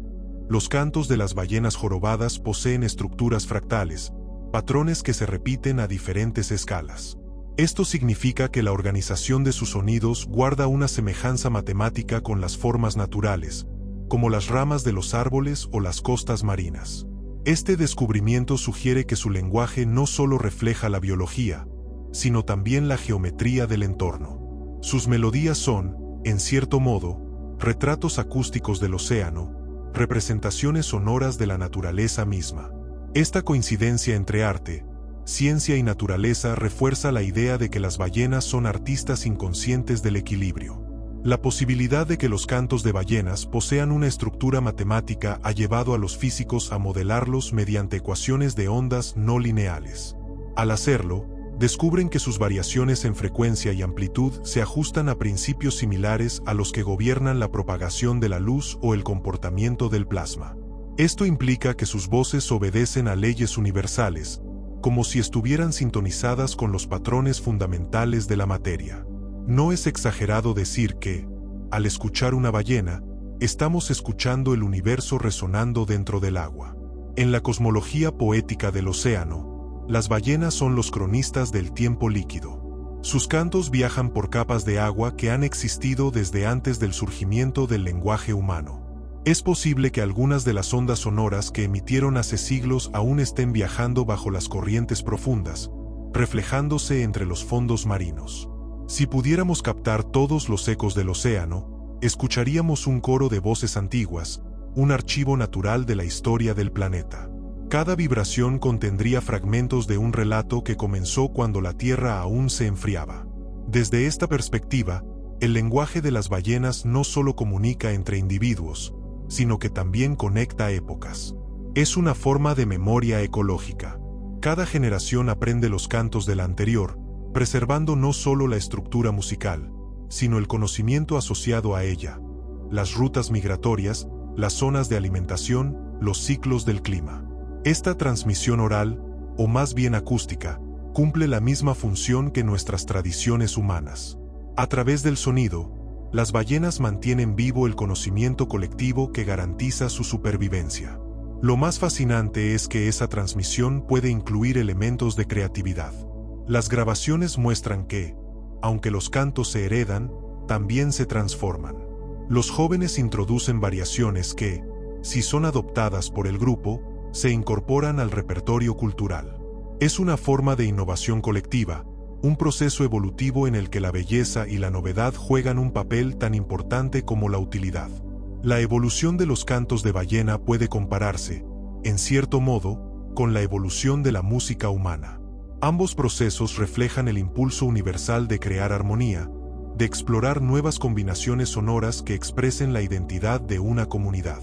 Los cantos de las ballenas jorobadas poseen estructuras fractales, patrones que se repiten a diferentes escalas. Esto significa que la organización de sus sonidos guarda una semejanza matemática con las formas naturales, como las ramas de los árboles o las costas marinas. Este descubrimiento sugiere que su lenguaje no solo refleja la biología, sino también la geometría del entorno. Sus melodías son, en cierto modo, retratos acústicos del océano, representaciones sonoras de la naturaleza misma. Esta coincidencia entre arte, ciencia y naturaleza refuerza la idea de que las ballenas son artistas inconscientes del equilibrio. La posibilidad de que los cantos de ballenas posean una estructura matemática ha llevado a los físicos a modelarlos mediante ecuaciones de ondas no lineales. Al hacerlo, descubren que sus variaciones en frecuencia y amplitud se ajustan a principios similares a los que gobiernan la propagación de la luz o el comportamiento del plasma. Esto implica que sus voces obedecen a leyes universales, como si estuvieran sintonizadas con los patrones fundamentales de la materia. No es exagerado decir que, al escuchar una ballena, estamos escuchando el universo resonando dentro del agua. En la cosmología poética del océano, las ballenas son los cronistas del tiempo líquido. Sus cantos viajan por capas de agua que han existido desde antes del surgimiento del lenguaje humano. Es posible que algunas de las ondas sonoras que emitieron hace siglos aún estén viajando bajo las corrientes profundas, reflejándose entre los fondos marinos. Si pudiéramos captar todos los ecos del océano, escucharíamos un coro de voces antiguas, un archivo natural de la historia del planeta. Cada vibración contendría fragmentos de un relato que comenzó cuando la Tierra aún se enfriaba. Desde esta perspectiva, el lenguaje de las ballenas no solo comunica entre individuos, sino que también conecta épocas. Es una forma de memoria ecológica. Cada generación aprende los cantos de la anterior, preservando no solo la estructura musical, sino el conocimiento asociado a ella, las rutas migratorias, las zonas de alimentación, los ciclos del clima. Esta transmisión oral, o más bien acústica, cumple la misma función que nuestras tradiciones humanas. A través del sonido, las ballenas mantienen vivo el conocimiento colectivo que garantiza su supervivencia. Lo más fascinante es que esa transmisión puede incluir elementos de creatividad. Las grabaciones muestran que, aunque los cantos se heredan, también se transforman. Los jóvenes introducen variaciones que, si son adoptadas por el grupo, se incorporan al repertorio cultural. Es una forma de innovación colectiva, un proceso evolutivo en el que la belleza y la novedad juegan un papel tan importante como la utilidad. La evolución de los cantos de ballena puede compararse, en cierto modo, con la evolución de la música humana. Ambos procesos reflejan el impulso universal de crear armonía, de explorar nuevas combinaciones sonoras que expresen la identidad de una comunidad.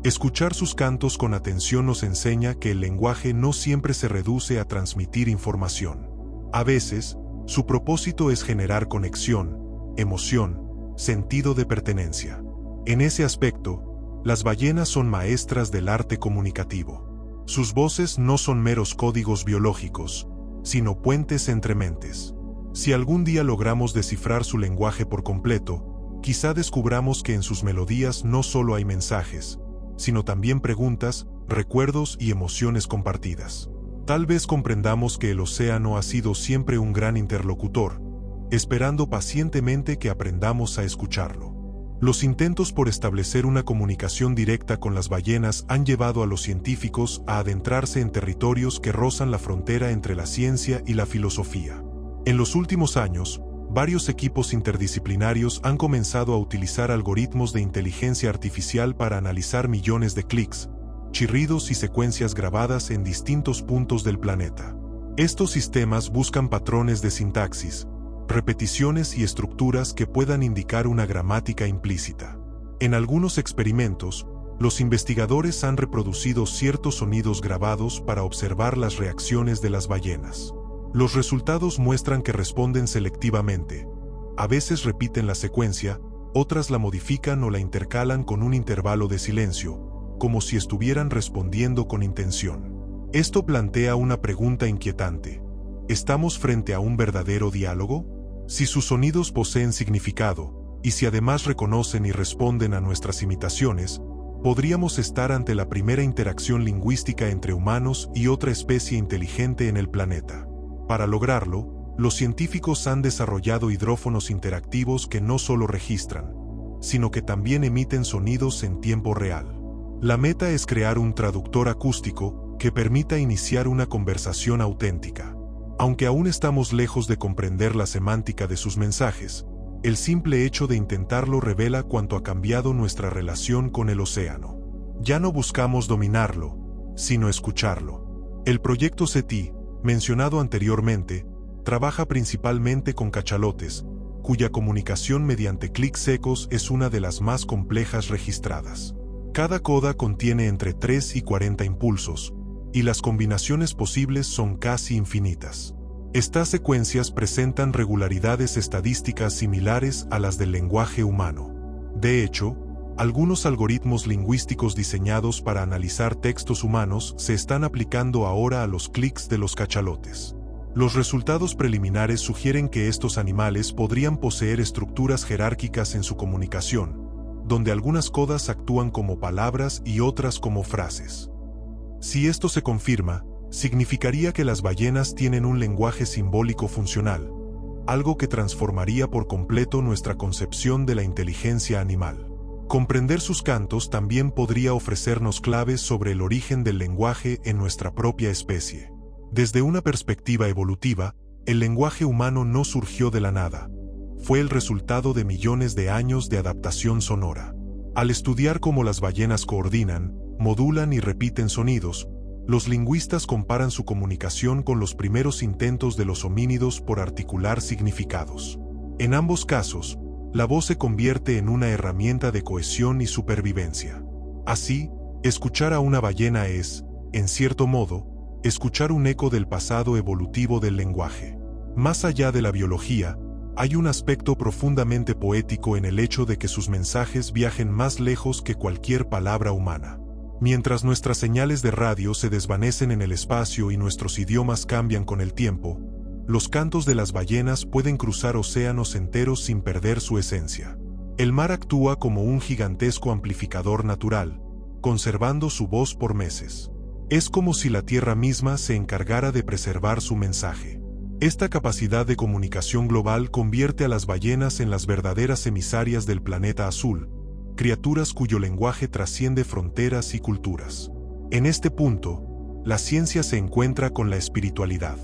Escuchar sus cantos con atención nos enseña que el lenguaje no siempre se reduce a transmitir información. A veces, su propósito es generar conexión, emoción, sentido de pertenencia. En ese aspecto, las ballenas son maestras del arte comunicativo. Sus voces no son meros códigos biológicos, sino puentes entre mentes. Si algún día logramos descifrar su lenguaje por completo, quizá descubramos que en sus melodías no solo hay mensajes, sino también preguntas, recuerdos y emociones compartidas. Tal vez comprendamos que el océano ha sido siempre un gran interlocutor, esperando pacientemente que aprendamos a escucharlo. Los intentos por establecer una comunicación directa con las ballenas han llevado a los científicos a adentrarse en territorios que rozan la frontera entre la ciencia y la filosofía. En los últimos años, varios equipos interdisciplinarios han comenzado a utilizar algoritmos de inteligencia artificial para analizar millones de clics, chirridos y secuencias grabadas en distintos puntos del planeta. Estos sistemas buscan patrones de sintaxis, repeticiones y estructuras que puedan indicar una gramática implícita. En algunos experimentos, los investigadores han reproducido ciertos sonidos grabados para observar las reacciones de las ballenas. Los resultados muestran que responden selectivamente. A veces repiten la secuencia, otras la modifican o la intercalan con un intervalo de silencio, como si estuvieran respondiendo con intención. Esto plantea una pregunta inquietante. ¿Estamos frente a un verdadero diálogo? Si sus sonidos poseen significado, y si además reconocen y responden a nuestras imitaciones, podríamos estar ante la primera interacción lingüística entre humanos y otra especie inteligente en el planeta. Para lograrlo, los científicos han desarrollado hidrófonos interactivos que no solo registran, sino que también emiten sonidos en tiempo real. La meta es crear un traductor acústico que permita iniciar una conversación auténtica. Aunque aún estamos lejos de comprender la semántica de sus mensajes, el simple hecho de intentarlo revela cuánto ha cambiado nuestra relación con el océano. Ya no buscamos dominarlo, sino escucharlo. El proyecto SETI, mencionado anteriormente, trabaja principalmente con cachalotes, cuya comunicación mediante clics secos es una de las más complejas registradas. Cada coda contiene entre 3 y 40 impulsos, y las combinaciones posibles son casi infinitas. Estas secuencias presentan regularidades estadísticas similares a las del lenguaje humano. De hecho, algunos algoritmos lingüísticos diseñados para analizar textos humanos se están aplicando ahora a los clics de los cachalotes. Los resultados preliminares sugieren que estos animales podrían poseer estructuras jerárquicas en su comunicación, donde algunas codas actúan como palabras y otras como frases. Si esto se confirma, significaría que las ballenas tienen un lenguaje simbólico funcional, algo que transformaría por completo nuestra concepción de la inteligencia animal. Comprender sus cantos también podría ofrecernos claves sobre el origen del lenguaje en nuestra propia especie. Desde una perspectiva evolutiva, el lenguaje humano no surgió de la nada. Fue el resultado de millones de años de adaptación sonora. Al estudiar cómo las ballenas coordinan, modulan y repiten sonidos, los lingüistas comparan su comunicación con los primeros intentos de los homínidos por articular significados. En ambos casos, la voz se convierte en una herramienta de cohesión y supervivencia. Así, escuchar a una ballena es, en cierto modo, escuchar un eco del pasado evolutivo del lenguaje. Más allá de la biología, hay un aspecto profundamente poético en el hecho de que sus mensajes viajen más lejos que cualquier palabra humana. Mientras nuestras señales de radio se desvanecen en el espacio y nuestros idiomas cambian con el tiempo, los cantos de las ballenas pueden cruzar océanos enteros sin perder su esencia. El mar actúa como un gigantesco amplificador natural, conservando su voz por meses. Es como si la Tierra misma se encargara de preservar su mensaje. Esta capacidad de comunicación global convierte a las ballenas en las verdaderas emisarias del planeta azul, criaturas cuyo lenguaje trasciende fronteras y culturas. En este punto, la ciencia se encuentra con la espiritualidad.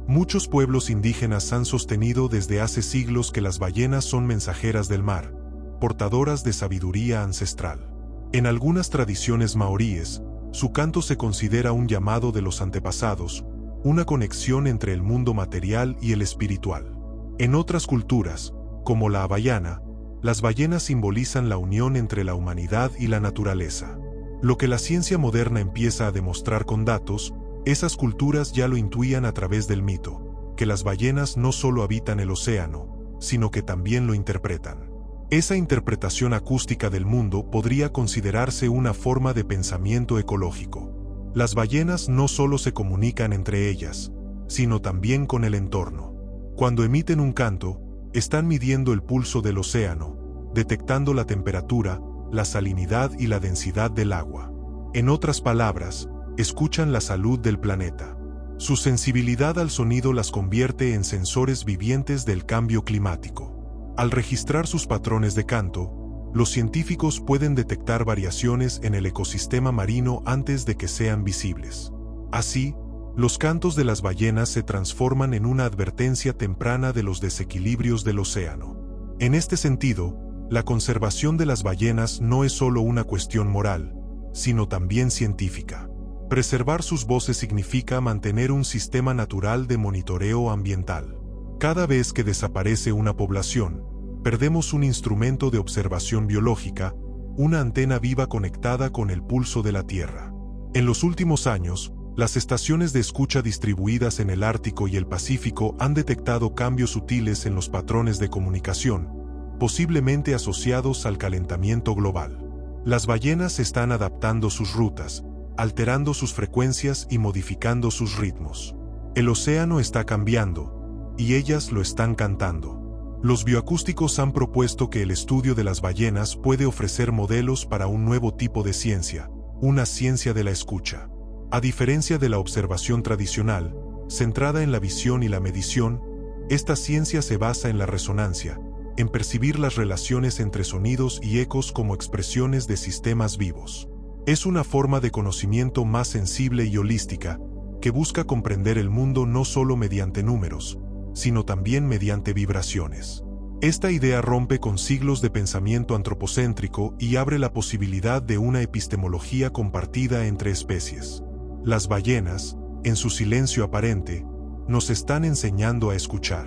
Muchos pueblos indígenas han sostenido desde hace siglos que las ballenas son mensajeras del mar, portadoras de sabiduría ancestral. En algunas tradiciones maoríes, su canto se considera un llamado de los antepasados, una conexión entre el mundo material y el espiritual. En otras culturas, como la hawaiana, las ballenas simbolizan la unión entre la humanidad y la naturaleza. Lo que la ciencia moderna empieza a demostrar con datos, esas culturas ya lo intuían a través del mito, que las ballenas no solo habitan el océano, sino que también lo interpretan. Esa interpretación acústica del mundo podría considerarse una forma de pensamiento ecológico. Las ballenas no solo se comunican entre ellas, sino también con el entorno. Cuando emiten un canto, están midiendo el pulso del océano, detectando la temperatura, la salinidad y la densidad del agua. En otras palabras, escuchan la salud del planeta. Su sensibilidad al sonido las convierte en sensores vivientes del cambio climático. Al registrar sus patrones de canto, los científicos pueden detectar variaciones en el ecosistema marino antes de que sean visibles. Así, los cantos de las ballenas se transforman en una advertencia temprana de los desequilibrios del océano. En este sentido, la conservación de las ballenas no es solo una cuestión moral, sino también científica. Preservar sus voces significa mantener un sistema natural de monitoreo ambiental. Cada vez que desaparece una población, perdemos un instrumento de observación biológica, una antena viva conectada con el pulso de la Tierra. En los últimos años, las estaciones de escucha distribuidas en el Ártico y el Pacífico han detectado cambios sutiles en los patrones de comunicación, posiblemente asociados al calentamiento global. Las ballenas están adaptando sus rutas, alterando sus frecuencias y modificando sus ritmos. El océano está cambiando, y ellas lo están cantando. Los bioacústicos han propuesto que el estudio de las ballenas puede ofrecer modelos para un nuevo tipo de ciencia, una ciencia de la escucha. A diferencia de la observación tradicional, centrada en la visión y la medición, esta ciencia se basa en la resonancia, en percibir las relaciones entre sonidos y ecos como expresiones de sistemas vivos. Es una forma de conocimiento más sensible y holística, que busca comprender el mundo no solo mediante números, sino también mediante vibraciones. Esta idea rompe con siglos de pensamiento antropocéntrico y abre la posibilidad de una epistemología compartida entre especies. Las ballenas, en su silencio aparente, nos están enseñando a escuchar.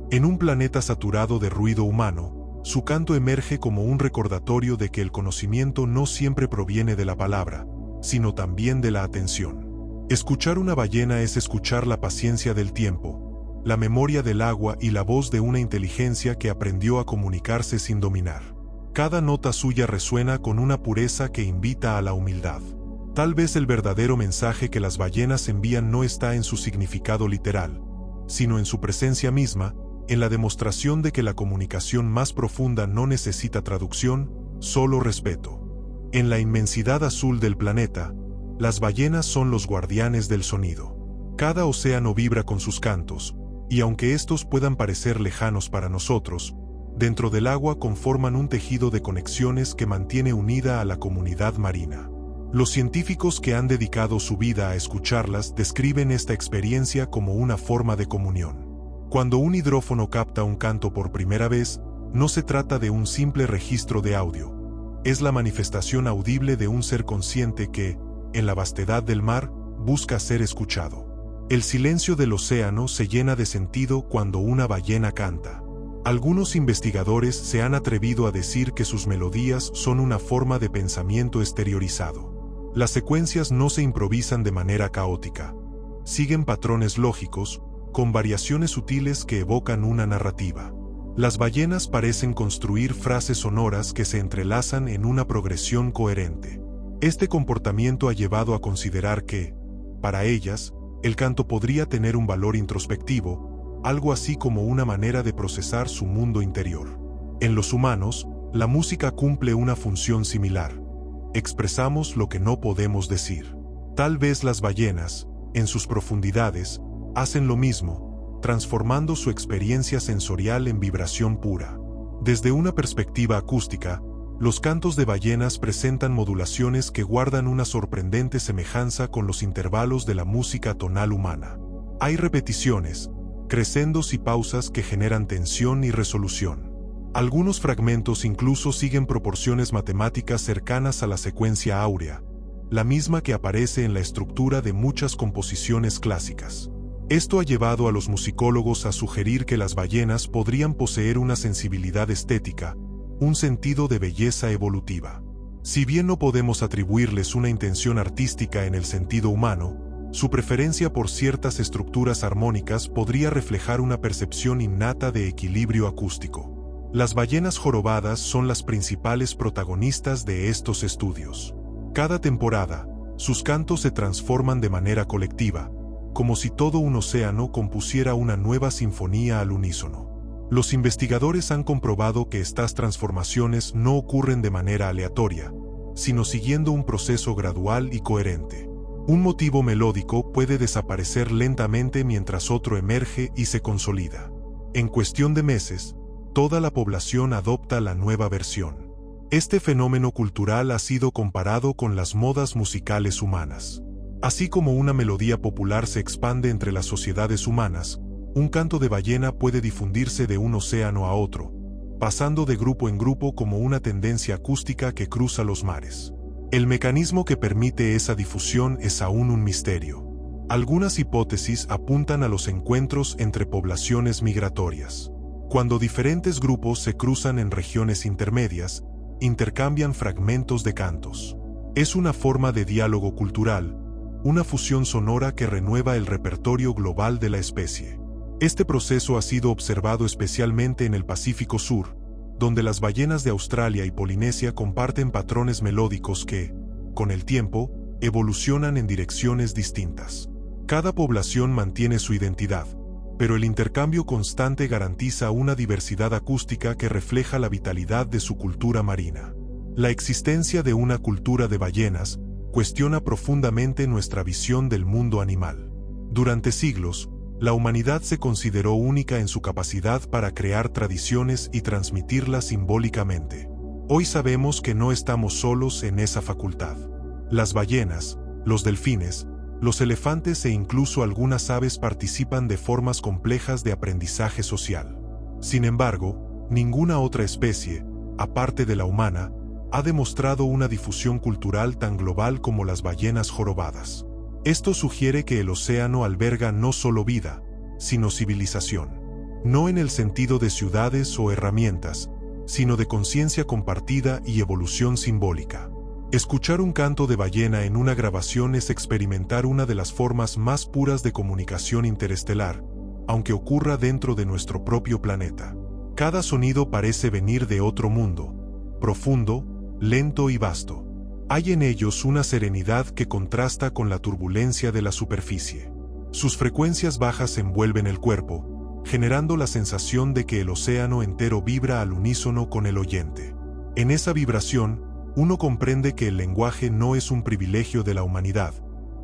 En un planeta saturado de ruido humano, su canto emerge como un recordatorio de que el conocimiento no siempre proviene de la palabra, sino también de la atención. Escuchar una ballena es escuchar la paciencia del tiempo, la memoria del agua y la voz de una inteligencia que aprendió a comunicarse sin dominar. Cada nota suya resuena con una pureza que invita a la humildad. Tal vez el verdadero mensaje que las ballenas envían no está en su significado literal, sino en su presencia misma, en la demostración de que la comunicación más profunda no necesita traducción, solo respeto. En la inmensidad azul del planeta, las ballenas son los guardianes del sonido. Cada océano vibra con sus cantos, y aunque estos puedan parecer lejanos para nosotros, dentro del agua conforman un tejido de conexiones que mantiene unida a la comunidad marina. Los científicos que han dedicado su vida a escucharlas describen esta experiencia como una forma de comunión. Cuando un hidrófono capta un canto por primera vez, no se trata de un simple registro de audio. Es la manifestación audible de un ser consciente que, en la vastedad del mar, busca ser escuchado. El silencio del océano se llena de sentido cuando una ballena canta. Algunos investigadores se han atrevido a decir que sus melodías son una forma de pensamiento exteriorizado. Las secuencias no se improvisan de manera caótica. Siguen patrones lógicos, con variaciones sutiles que evocan una narrativa. Las ballenas parecen construir frases sonoras que se entrelazan en una progresión coherente. Este comportamiento ha llevado a considerar que, para ellas, el canto podría tener un valor introspectivo, algo así como una manera de procesar su mundo interior. En los humanos, la música cumple una función similar. Expresamos lo que no podemos decir. Tal vez las ballenas, en sus profundidades, hacen lo mismo, transformando su experiencia sensorial en vibración pura. Desde una perspectiva acústica, los cantos de ballenas presentan modulaciones que guardan una sorprendente semejanza con los intervalos de la música tonal humana. Hay repeticiones, crescendos y pausas que generan tensión y resolución. Algunos fragmentos incluso siguen proporciones matemáticas cercanas a la secuencia áurea, la misma que aparece en la estructura de muchas composiciones clásicas. Esto ha llevado a los musicólogos a sugerir que las ballenas podrían poseer una sensibilidad estética, un sentido de belleza evolutiva. Si bien no podemos atribuirles una intención artística en el sentido humano, su preferencia por ciertas estructuras armónicas podría reflejar una percepción innata de equilibrio acústico. Las ballenas jorobadas son las principales protagonistas de estos estudios. Cada temporada, sus cantos se transforman de manera colectiva, como si todo un océano compusiera una nueva sinfonía al unísono. Los investigadores han comprobado que estas transformaciones no ocurren de manera aleatoria, sino siguiendo un proceso gradual y coherente. Un motivo melódico puede desaparecer lentamente mientras otro emerge y se consolida. En cuestión de meses, toda la población adopta la nueva versión. Este fenómeno cultural ha sido comparado con las modas musicales humanas. Así como una melodía popular se expande entre las sociedades humanas, un canto de ballena puede difundirse de un océano a otro, pasando de grupo en grupo como una tendencia acústica que cruza los mares. El mecanismo que permite esa difusión es aún un misterio. Algunas hipótesis apuntan a los encuentros entre poblaciones migratorias. Cuando diferentes grupos se cruzan en regiones intermedias, intercambian fragmentos de cantos. Es una forma de diálogo cultural, una fusión sonora que renueva el repertorio global de la especie. Este proceso ha sido observado especialmente en el Pacífico Sur, donde las ballenas de Australia y Polinesia comparten patrones melódicos que, con el tiempo, evolucionan en direcciones distintas. Cada población mantiene su identidad, pero el intercambio constante garantiza una diversidad acústica que refleja la vitalidad de su cultura marina. La existencia de una cultura de ballenas cuestiona profundamente nuestra visión del mundo animal. Durante siglos, la humanidad se consideró única en su capacidad para crear tradiciones y transmitirlas simbólicamente. Hoy sabemos que no estamos solos en esa facultad. Las ballenas, los delfines, los elefantes e incluso algunas aves participan de formas complejas de aprendizaje social. Sin embargo, ninguna otra especie, aparte de la humana, ha demostrado una difusión cultural tan global como las ballenas jorobadas. Esto sugiere que el océano alberga no solo vida, sino civilización. No en el sentido de ciudades o herramientas, sino de conciencia compartida y evolución simbólica. Escuchar un canto de ballena en una grabación es experimentar una de las formas más puras de comunicación interestelar, aunque ocurra dentro de nuestro propio planeta. Cada sonido parece venir de otro mundo, profundo, lento y vasto. Hay en ellos una serenidad que contrasta con la turbulencia de la superficie. Sus frecuencias bajas envuelven el cuerpo, generando la sensación de que el océano entero vibra al unísono con el oyente. En esa vibración, uno comprende que el lenguaje no es un privilegio de la humanidad,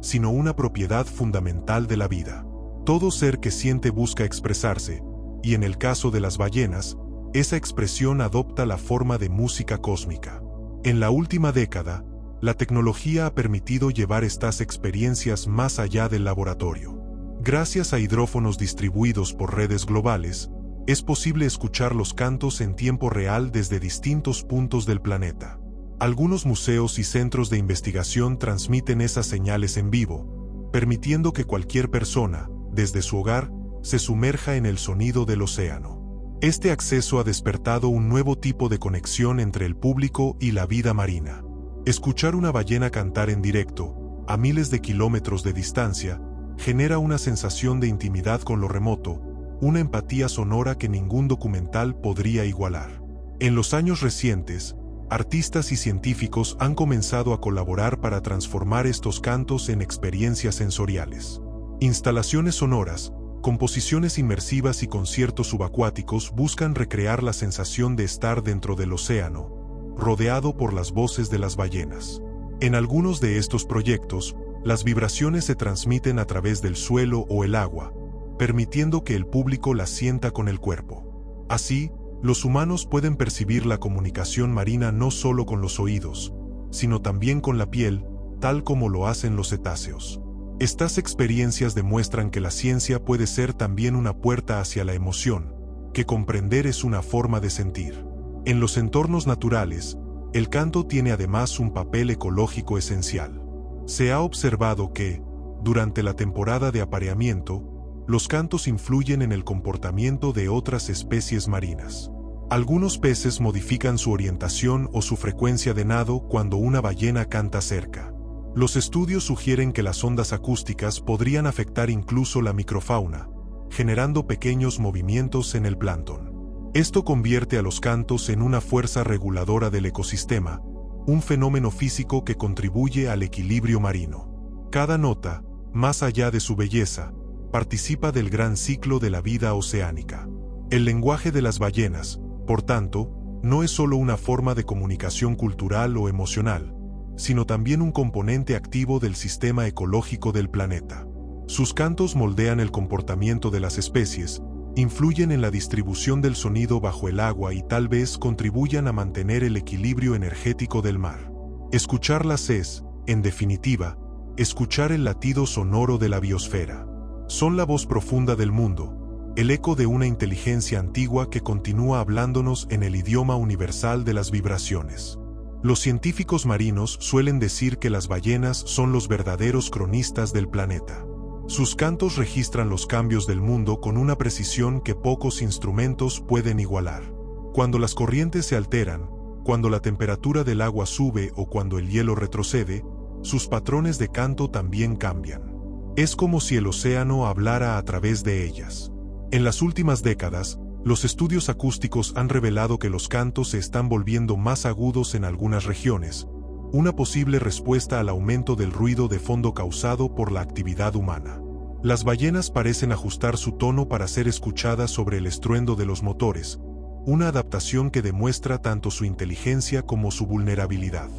sino una propiedad fundamental de la vida. Todo ser que siente busca expresarse, y en el caso de las ballenas, esa expresión adopta la forma de música cósmica. En la última década, la tecnología ha permitido llevar estas experiencias más allá del laboratorio. Gracias a hidrófonos distribuidos por redes globales, es posible escuchar los cantos en tiempo real desde distintos puntos del planeta. Algunos museos y centros de investigación transmiten esas señales en vivo, permitiendo que cualquier persona, desde su hogar, se sumerja en el sonido del océano. Este acceso ha despertado un nuevo tipo de conexión entre el público y la vida marina. Escuchar una ballena cantar en directo, a miles de kilómetros de distancia, genera una sensación de intimidad con lo remoto, una empatía sonora que ningún documental podría igualar. En los años recientes, artistas y científicos han comenzado a colaborar para transformar estos cantos en experiencias sensoriales. Instalaciones sonoras, composiciones inmersivas y conciertos subacuáticos buscan recrear la sensación de estar dentro del océano, rodeado por las voces de las ballenas. En algunos de estos proyectos, las vibraciones se transmiten a través del suelo o el agua, permitiendo que el público las sienta con el cuerpo. Así, los humanos pueden percibir la comunicación marina no solo con los oídos, sino también con la piel, tal como lo hacen los cetáceos. Estas experiencias demuestran que la ciencia puede ser también una puerta hacia la emoción, que comprender es una forma de sentir. En los entornos naturales, el canto tiene además un papel ecológico esencial. Se ha observado que, durante la temporada de apareamiento, los cantos influyen en el comportamiento de otras especies marinas. Algunos peces modifican su orientación o su frecuencia de nado cuando una ballena canta cerca. Los estudios sugieren que las ondas acústicas podrían afectar incluso la microfauna, generando pequeños movimientos en el plancton. Esto convierte a los cantos en una fuerza reguladora del ecosistema, un fenómeno físico que contribuye al equilibrio marino. Cada nota, más allá de su belleza, participa del gran ciclo de la vida oceánica. El lenguaje de las ballenas, por tanto, no es solo una forma de comunicación cultural o emocional, sino también un componente activo del sistema ecológico del planeta. Sus cantos moldean el comportamiento de las especies, influyen en la distribución del sonido bajo el agua y tal vez contribuyan a mantener el equilibrio energético del mar. Escucharlas es, en definitiva, escuchar el latido sonoro de la biosfera. Son la voz profunda del mundo, el eco de una inteligencia antigua que continúa hablándonos en el idioma universal de las vibraciones. Los científicos marinos suelen decir que las ballenas son los verdaderos cronistas del planeta. Sus cantos registran los cambios del mundo con una precisión que pocos instrumentos pueden igualar. Cuando las corrientes se alteran, cuando la temperatura del agua sube o cuando el hielo retrocede, sus patrones de canto también cambian. Es como si el océano hablara a través de ellas. En las últimas décadas, los estudios acústicos han revelado que los cantos se están volviendo más agudos en algunas regiones, una posible respuesta al aumento del ruido de fondo causado por la actividad humana. Las ballenas parecen ajustar su tono para ser escuchadas sobre el estruendo de los motores, una adaptación que demuestra tanto su inteligencia como su vulnerabilidad.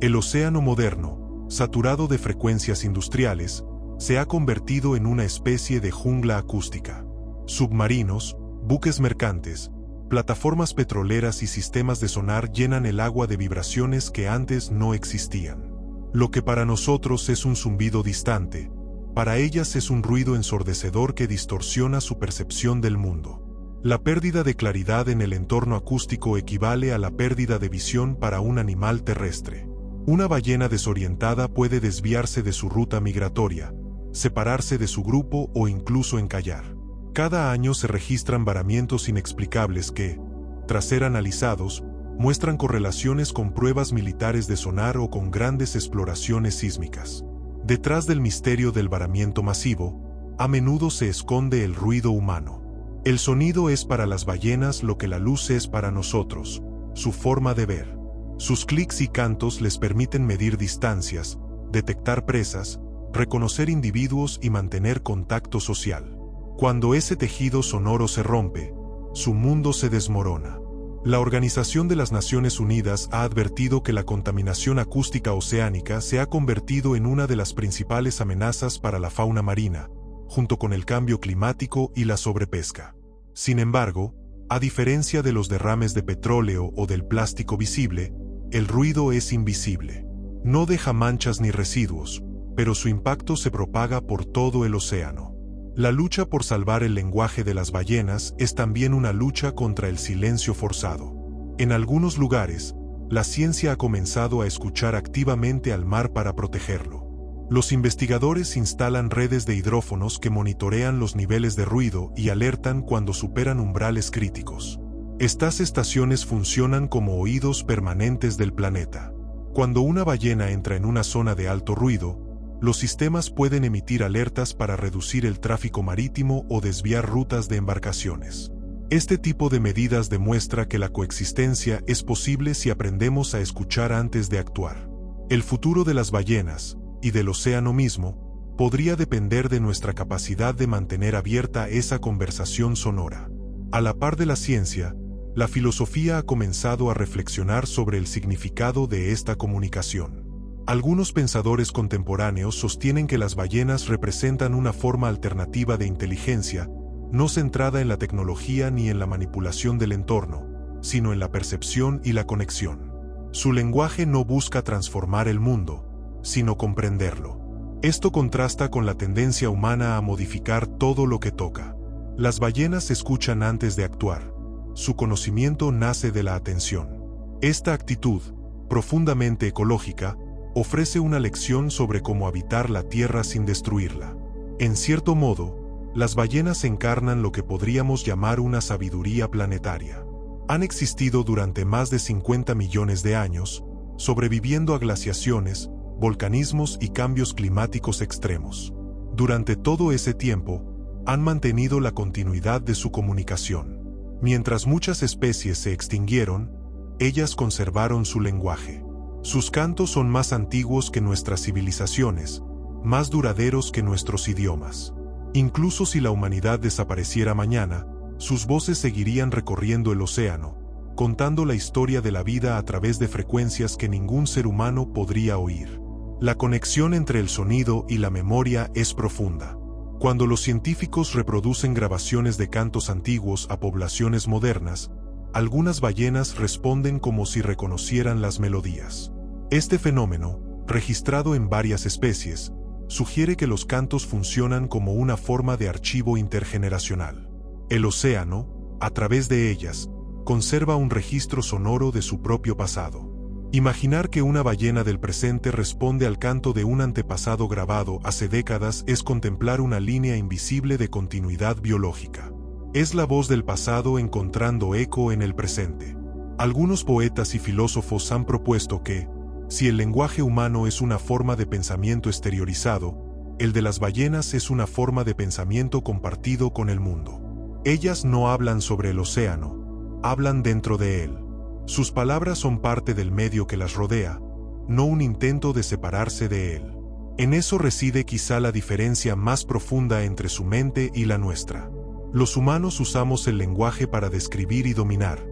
El océano moderno, saturado de frecuencias industriales, se ha convertido en una especie de jungla acústica. Submarinos, buques mercantes, plataformas petroleras y sistemas de sonar llenan el agua de vibraciones que antes no existían. Lo que para nosotros es un zumbido distante, para ellas es un ruido ensordecedor que distorsiona su percepción del mundo. La pérdida de claridad en el entorno acústico equivale a la pérdida de visión para un animal terrestre. Una ballena desorientada puede desviarse de su ruta migratoria, separarse de su grupo o incluso encallar. Cada año se registran varamientos inexplicables que, tras ser analizados, muestran correlaciones con pruebas militares de sonar o con grandes exploraciones sísmicas. Detrás del misterio del varamiento masivo, a menudo se esconde el ruido humano. El sonido es para las ballenas lo que la luz es para nosotros, su forma de ver. Sus clics y cantos les permiten medir distancias, detectar presas, reconocer individuos y mantener contacto social. Cuando ese tejido sonoro se rompe, su mundo se desmorona. La Organización de las Naciones Unidas ha advertido que la contaminación acústica oceánica se ha convertido en una de las principales amenazas para la fauna marina, junto con el cambio climático y la sobrepesca. Sin embargo, a diferencia de los derrames de petróleo o del plástico visible, el ruido es invisible. No deja manchas ni residuos, pero su impacto se propaga por todo el océano. La lucha por salvar el lenguaje de las ballenas es también una lucha contra el silencio forzado. En algunos lugares, la ciencia ha comenzado a escuchar activamente al mar para protegerlo. Los investigadores instalan redes de hidrófonos que monitorean los niveles de ruido y alertan cuando superan umbrales críticos. Estas estaciones funcionan como oídos permanentes del planeta. Cuando una ballena entra en una zona de alto ruido, Los sistemas pueden emitir alertas para reducir el tráfico marítimo o desviar rutas de embarcaciones. Este tipo de medidas demuestra que la coexistencia es posible si aprendemos a escuchar antes de actuar. El futuro de las ballenas, y del océano mismo, podría depender de nuestra capacidad de mantener abierta esa conversación sonora. A la par de la ciencia, la filosofía ha comenzado a reflexionar sobre el significado de esta comunicación. Algunos pensadores contemporáneos sostienen que las ballenas representan una forma alternativa de inteligencia, no centrada en la tecnología ni en la manipulación del entorno, sino en la percepción y la conexión. Su lenguaje no busca transformar el mundo, sino comprenderlo. Esto contrasta con la tendencia humana a modificar todo lo que toca. Las ballenas escuchan antes de actuar. Su conocimiento nace de la atención. Esta actitud, profundamente ecológica, ofrece una lección sobre cómo habitar la Tierra sin destruirla. En cierto modo, las ballenas encarnan lo que podríamos llamar una sabiduría planetaria. Han existido durante más de 50 millones de años, sobreviviendo a glaciaciones, volcanismos y cambios climáticos extremos. Durante todo ese tiempo, han mantenido la continuidad de su comunicación. Mientras muchas especies se extinguieron, ellas conservaron su lenguaje. Sus cantos son más antiguos que nuestras civilizaciones, más duraderos que nuestros idiomas. Incluso si la humanidad desapareciera mañana, sus voces seguirían recorriendo el océano, contando la historia de la vida a través de frecuencias que ningún ser humano podría oír. La conexión entre el sonido y la memoria es profunda. Cuando los científicos reproducen grabaciones de cantos antiguos a poblaciones modernas, algunas ballenas responden como si reconocieran las melodías. Este fenómeno, registrado en varias especies, sugiere que los cantos funcionan como una forma de archivo intergeneracional. El océano, a través de ellas, conserva un registro sonoro de su propio pasado. Imaginar que una ballena del presente responde al canto de un antepasado grabado hace décadas es contemplar una línea invisible de continuidad biológica. Es la voz del pasado encontrando eco en el presente. Algunos poetas y filósofos han propuesto que, si el lenguaje humano es una forma de pensamiento exteriorizado, el de las ballenas es una forma de pensamiento compartido con el mundo. Ellas no hablan sobre el océano, hablan dentro de él. Sus palabras son parte del medio que las rodea, no un intento de separarse de él. En eso reside quizá la diferencia más profunda entre su mente y la nuestra. Los humanos usamos el lenguaje para describir y dominar.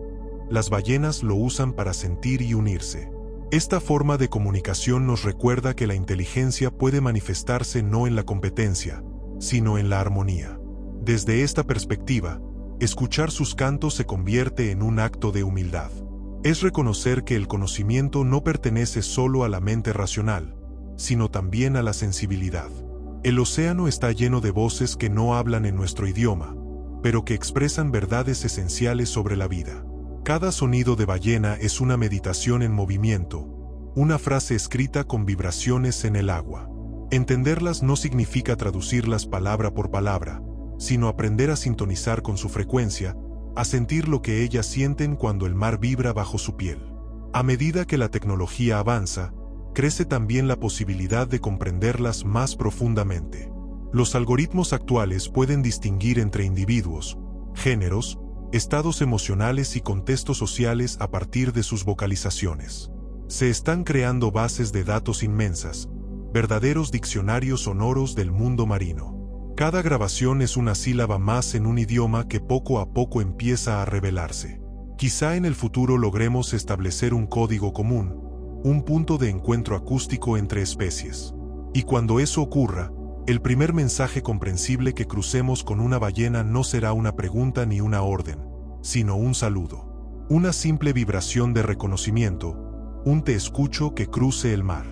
Las ballenas lo usan para sentir y unirse. Esta forma de comunicación nos recuerda que la inteligencia puede manifestarse no en la competencia, sino en la armonía. Desde esta perspectiva, escuchar sus cantos se convierte en un acto de humildad. Es reconocer que el conocimiento no pertenece solo a la mente racional, sino también a la sensibilidad. El océano está lleno de voces que no hablan en nuestro idioma, pero que expresan verdades esenciales sobre la vida. Cada sonido de ballena es una meditación en movimiento, una frase escrita con vibraciones en el agua. Entenderlas no significa traducirlas palabra por palabra, sino aprender a sintonizar con su frecuencia, a sentir lo que ellas sienten cuando el mar vibra bajo su piel. A medida que la tecnología avanza, crece también la posibilidad de comprenderlas más profundamente. Los algoritmos actuales pueden distinguir entre individuos, géneros, estados emocionales y contextos sociales a partir de sus vocalizaciones. Se están creando bases de datos inmensas, verdaderos diccionarios sonoros del mundo marino. Cada grabación es una sílaba más en un idioma que poco a poco empieza a revelarse. Quizá en el futuro logremos establecer un código común, un punto de encuentro acústico entre especies. Y cuando eso ocurra, el primer mensaje comprensible que crucemos con una ballena no será una pregunta ni una orden, sino un saludo. Una simple vibración de reconocimiento, un te escucho que cruce el mar.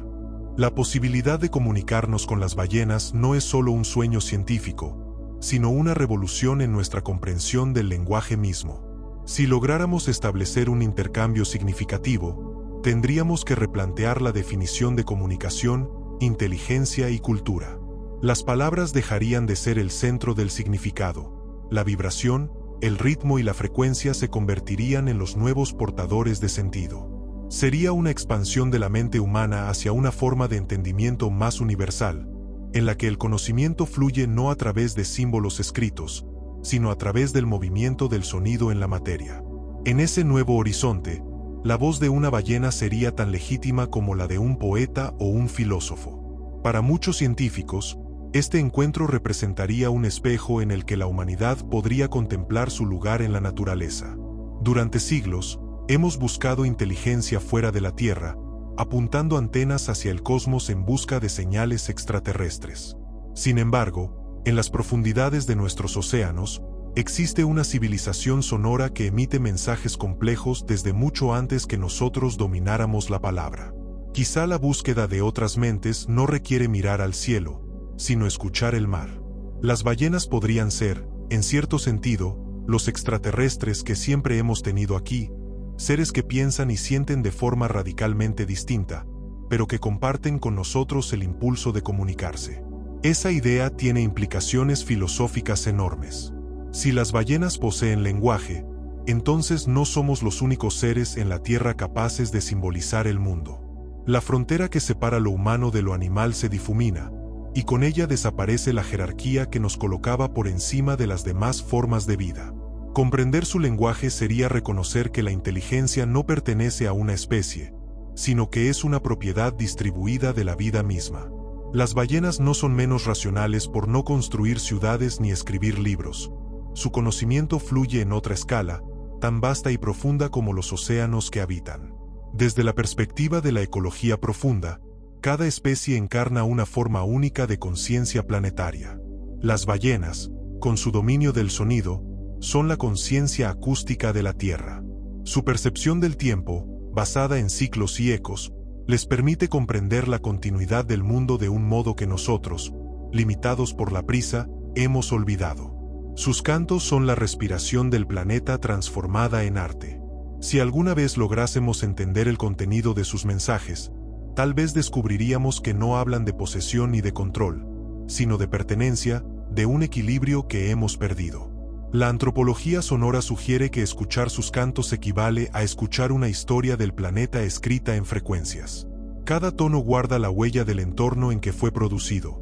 La posibilidad de comunicarnos con las ballenas no es solo un sueño científico, sino una revolución en nuestra comprensión del lenguaje mismo. Si lográramos establecer un intercambio significativo, tendríamos que replantear la definición de comunicación, inteligencia y cultura. Las palabras dejarían de ser el centro del significado. La vibración, el ritmo y la frecuencia se convertirían en los nuevos portadores de sentido. Sería una expansión de la mente humana hacia una forma de entendimiento más universal, en la que el conocimiento fluye no a través de símbolos escritos, sino a través del movimiento del sonido en la materia. En ese nuevo horizonte, la voz de una ballena sería tan legítima como la de un poeta o un filósofo. Para muchos científicos, este encuentro representaría un espejo en el que la humanidad podría contemplar su lugar en la naturaleza. Durante siglos, hemos buscado inteligencia fuera de la Tierra, apuntando antenas hacia el cosmos en busca de señales extraterrestres. Sin embargo, en las profundidades de nuestros océanos, existe una civilización sonora que emite mensajes complejos desde mucho antes que nosotros domináramos la palabra. Quizá la búsqueda de otras mentes no requiere mirar al cielo, sino escuchar el mar. Las ballenas podrían ser, en cierto sentido, los extraterrestres que siempre hemos tenido aquí, seres que piensan y sienten de forma radicalmente distinta, pero que comparten con nosotros el impulso de comunicarse. Esa idea tiene implicaciones filosóficas enormes. Si las ballenas poseen lenguaje, entonces no somos los únicos seres en la Tierra capaces de simbolizar el mundo. La frontera que separa lo humano de lo animal se difumina, y con ella desaparece la jerarquía que nos colocaba por encima de las demás formas de vida. Comprender su lenguaje sería reconocer que la inteligencia no pertenece a una especie, sino que es una propiedad distribuida de la vida misma. Las ballenas no son menos racionales por no construir ciudades ni escribir libros. Su conocimiento fluye en otra escala, tan vasta y profunda como los océanos que habitan. Desde la perspectiva de la ecología profunda, cada especie encarna una forma única de conciencia planetaria. Las ballenas, con su dominio del sonido, son la conciencia acústica de la Tierra. Su percepción del tiempo, basada en ciclos y ecos, les permite comprender la continuidad del mundo de un modo que nosotros, limitados por la prisa, hemos olvidado. Sus cantos son la respiración del planeta transformada en arte. Si alguna vez lográsemos entender el contenido de sus mensajes, tal vez descubriríamos que no hablan de posesión ni de control, sino de pertenencia, de un equilibrio que hemos perdido. La antropología sonora sugiere que escuchar sus cantos equivale a escuchar una historia del planeta escrita en frecuencias. Cada tono guarda la huella del entorno en que fue producido.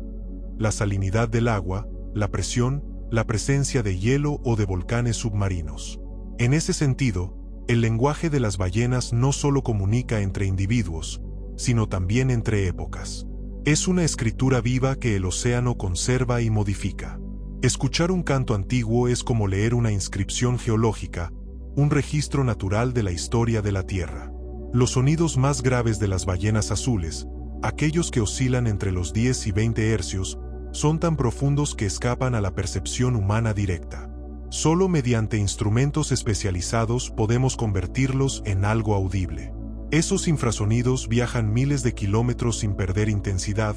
La salinidad del agua, la presión, la presencia de hielo o de volcanes submarinos. En ese sentido, el lenguaje de las ballenas no solo comunica entre individuos, sino también entre épocas. Es una escritura viva que el océano conserva y modifica. Escuchar un canto antiguo es como leer una inscripción geológica, un registro natural de la historia de la Tierra. Los sonidos más graves de las ballenas azules, aquellos que oscilan entre los 10 y 20 hercios, son tan profundos que escapan a la percepción humana directa. Solo mediante instrumentos especializados podemos convertirlos en algo audible. Esos infrasonidos viajan miles de kilómetros sin perder intensidad,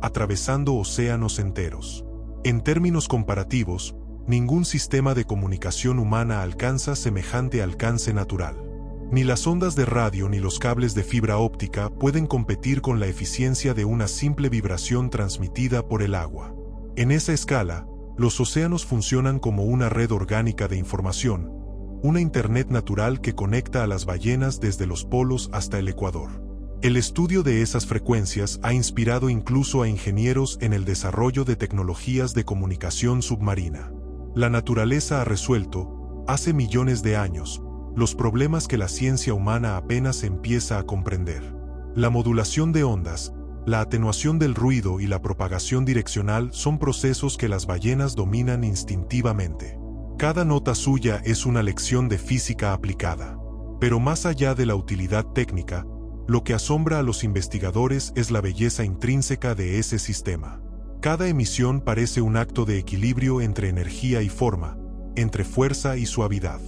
atravesando océanos enteros. En términos comparativos, ningún sistema de comunicación humana alcanza semejante alcance natural. Ni las ondas de radio ni los cables de fibra óptica pueden competir con la eficiencia de una simple vibración transmitida por el agua. En esa escala, los océanos funcionan como una red orgánica de información, una Internet natural que conecta a las ballenas desde los polos hasta el Ecuador. El estudio de esas frecuencias ha inspirado incluso a ingenieros en el desarrollo de tecnologías de comunicación submarina. La naturaleza ha resuelto, hace millones de años, los problemas que la ciencia humana apenas empieza a comprender. La modulación de ondas, la atenuación del ruido y la propagación direccional son procesos que las ballenas dominan instintivamente. Cada nota suya es una lección de física aplicada. Pero más allá de la utilidad técnica, lo que asombra a los investigadores es la belleza intrínseca de ese sistema. Cada emisión parece un acto de equilibrio entre energía y forma, entre fuerza y suavidad.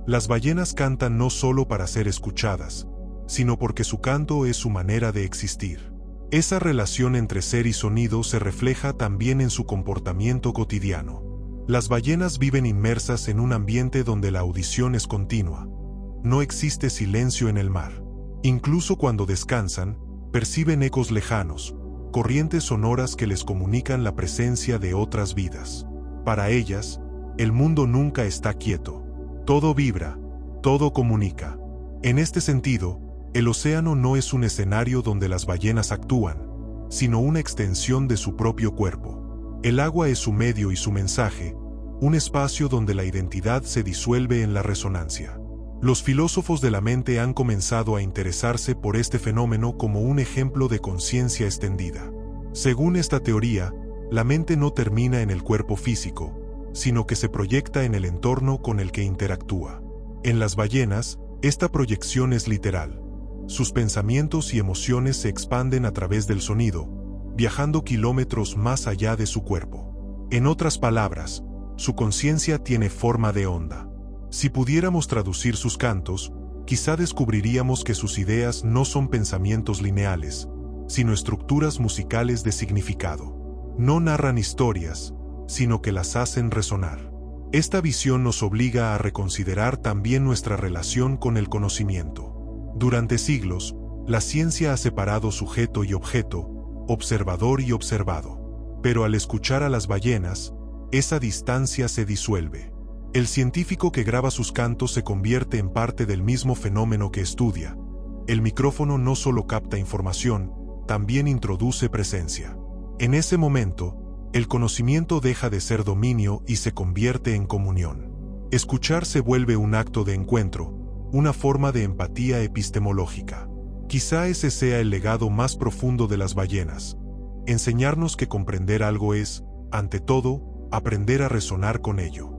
Las ballenas cantan no solo para ser escuchadas, sino porque su canto es su manera de existir. Esa relación entre ser y sonido se refleja también en su comportamiento cotidiano. Las ballenas viven inmersas en un ambiente donde la audición es continua. No existe silencio en el mar. Incluso cuando descansan, perciben ecos lejanos, corrientes sonoras que les comunican la presencia de otras vidas. Para ellas, el mundo nunca está quieto. Todo vibra, todo comunica. En este sentido, El océano no es un escenario donde las ballenas actúan, sino una extensión de su propio cuerpo. El agua es su medio y su mensaje, un espacio donde la identidad se disuelve en la resonancia. Los filósofos de la mente han comenzado a interesarse por este fenómeno como un ejemplo de conciencia extendida. Según esta teoría, la mente no termina en el cuerpo físico, sino que se proyecta en el entorno con el que interactúa. En las ballenas, esta proyección es literal. Sus pensamientos y emociones se expanden a través del sonido, viajando kilómetros más allá de su cuerpo. En otras palabras, su conciencia tiene forma de onda. Si pudiéramos traducir sus cantos, quizá descubriríamos que sus ideas no son pensamientos lineales, sino estructuras musicales de significado. No narran historias, sino que las hacen resonar. Esta visión nos obliga a reconsiderar también nuestra relación con el conocimiento. Durante siglos, la ciencia ha separado sujeto y objeto, observador y observado. Pero al escuchar a las ballenas, esa distancia se disuelve. El científico que graba sus cantos se convierte en parte del mismo fenómeno que estudia. El micrófono no solo capta información, también introduce presencia. En ese momento, el conocimiento deja de ser dominio y se convierte en comunión. Escuchar se vuelve un acto de encuentro, una forma de empatía epistemológica. Quizá ese sea el legado más profundo de las ballenas. Enseñarnos que comprender algo es, ante todo, aprender a resonar con ello.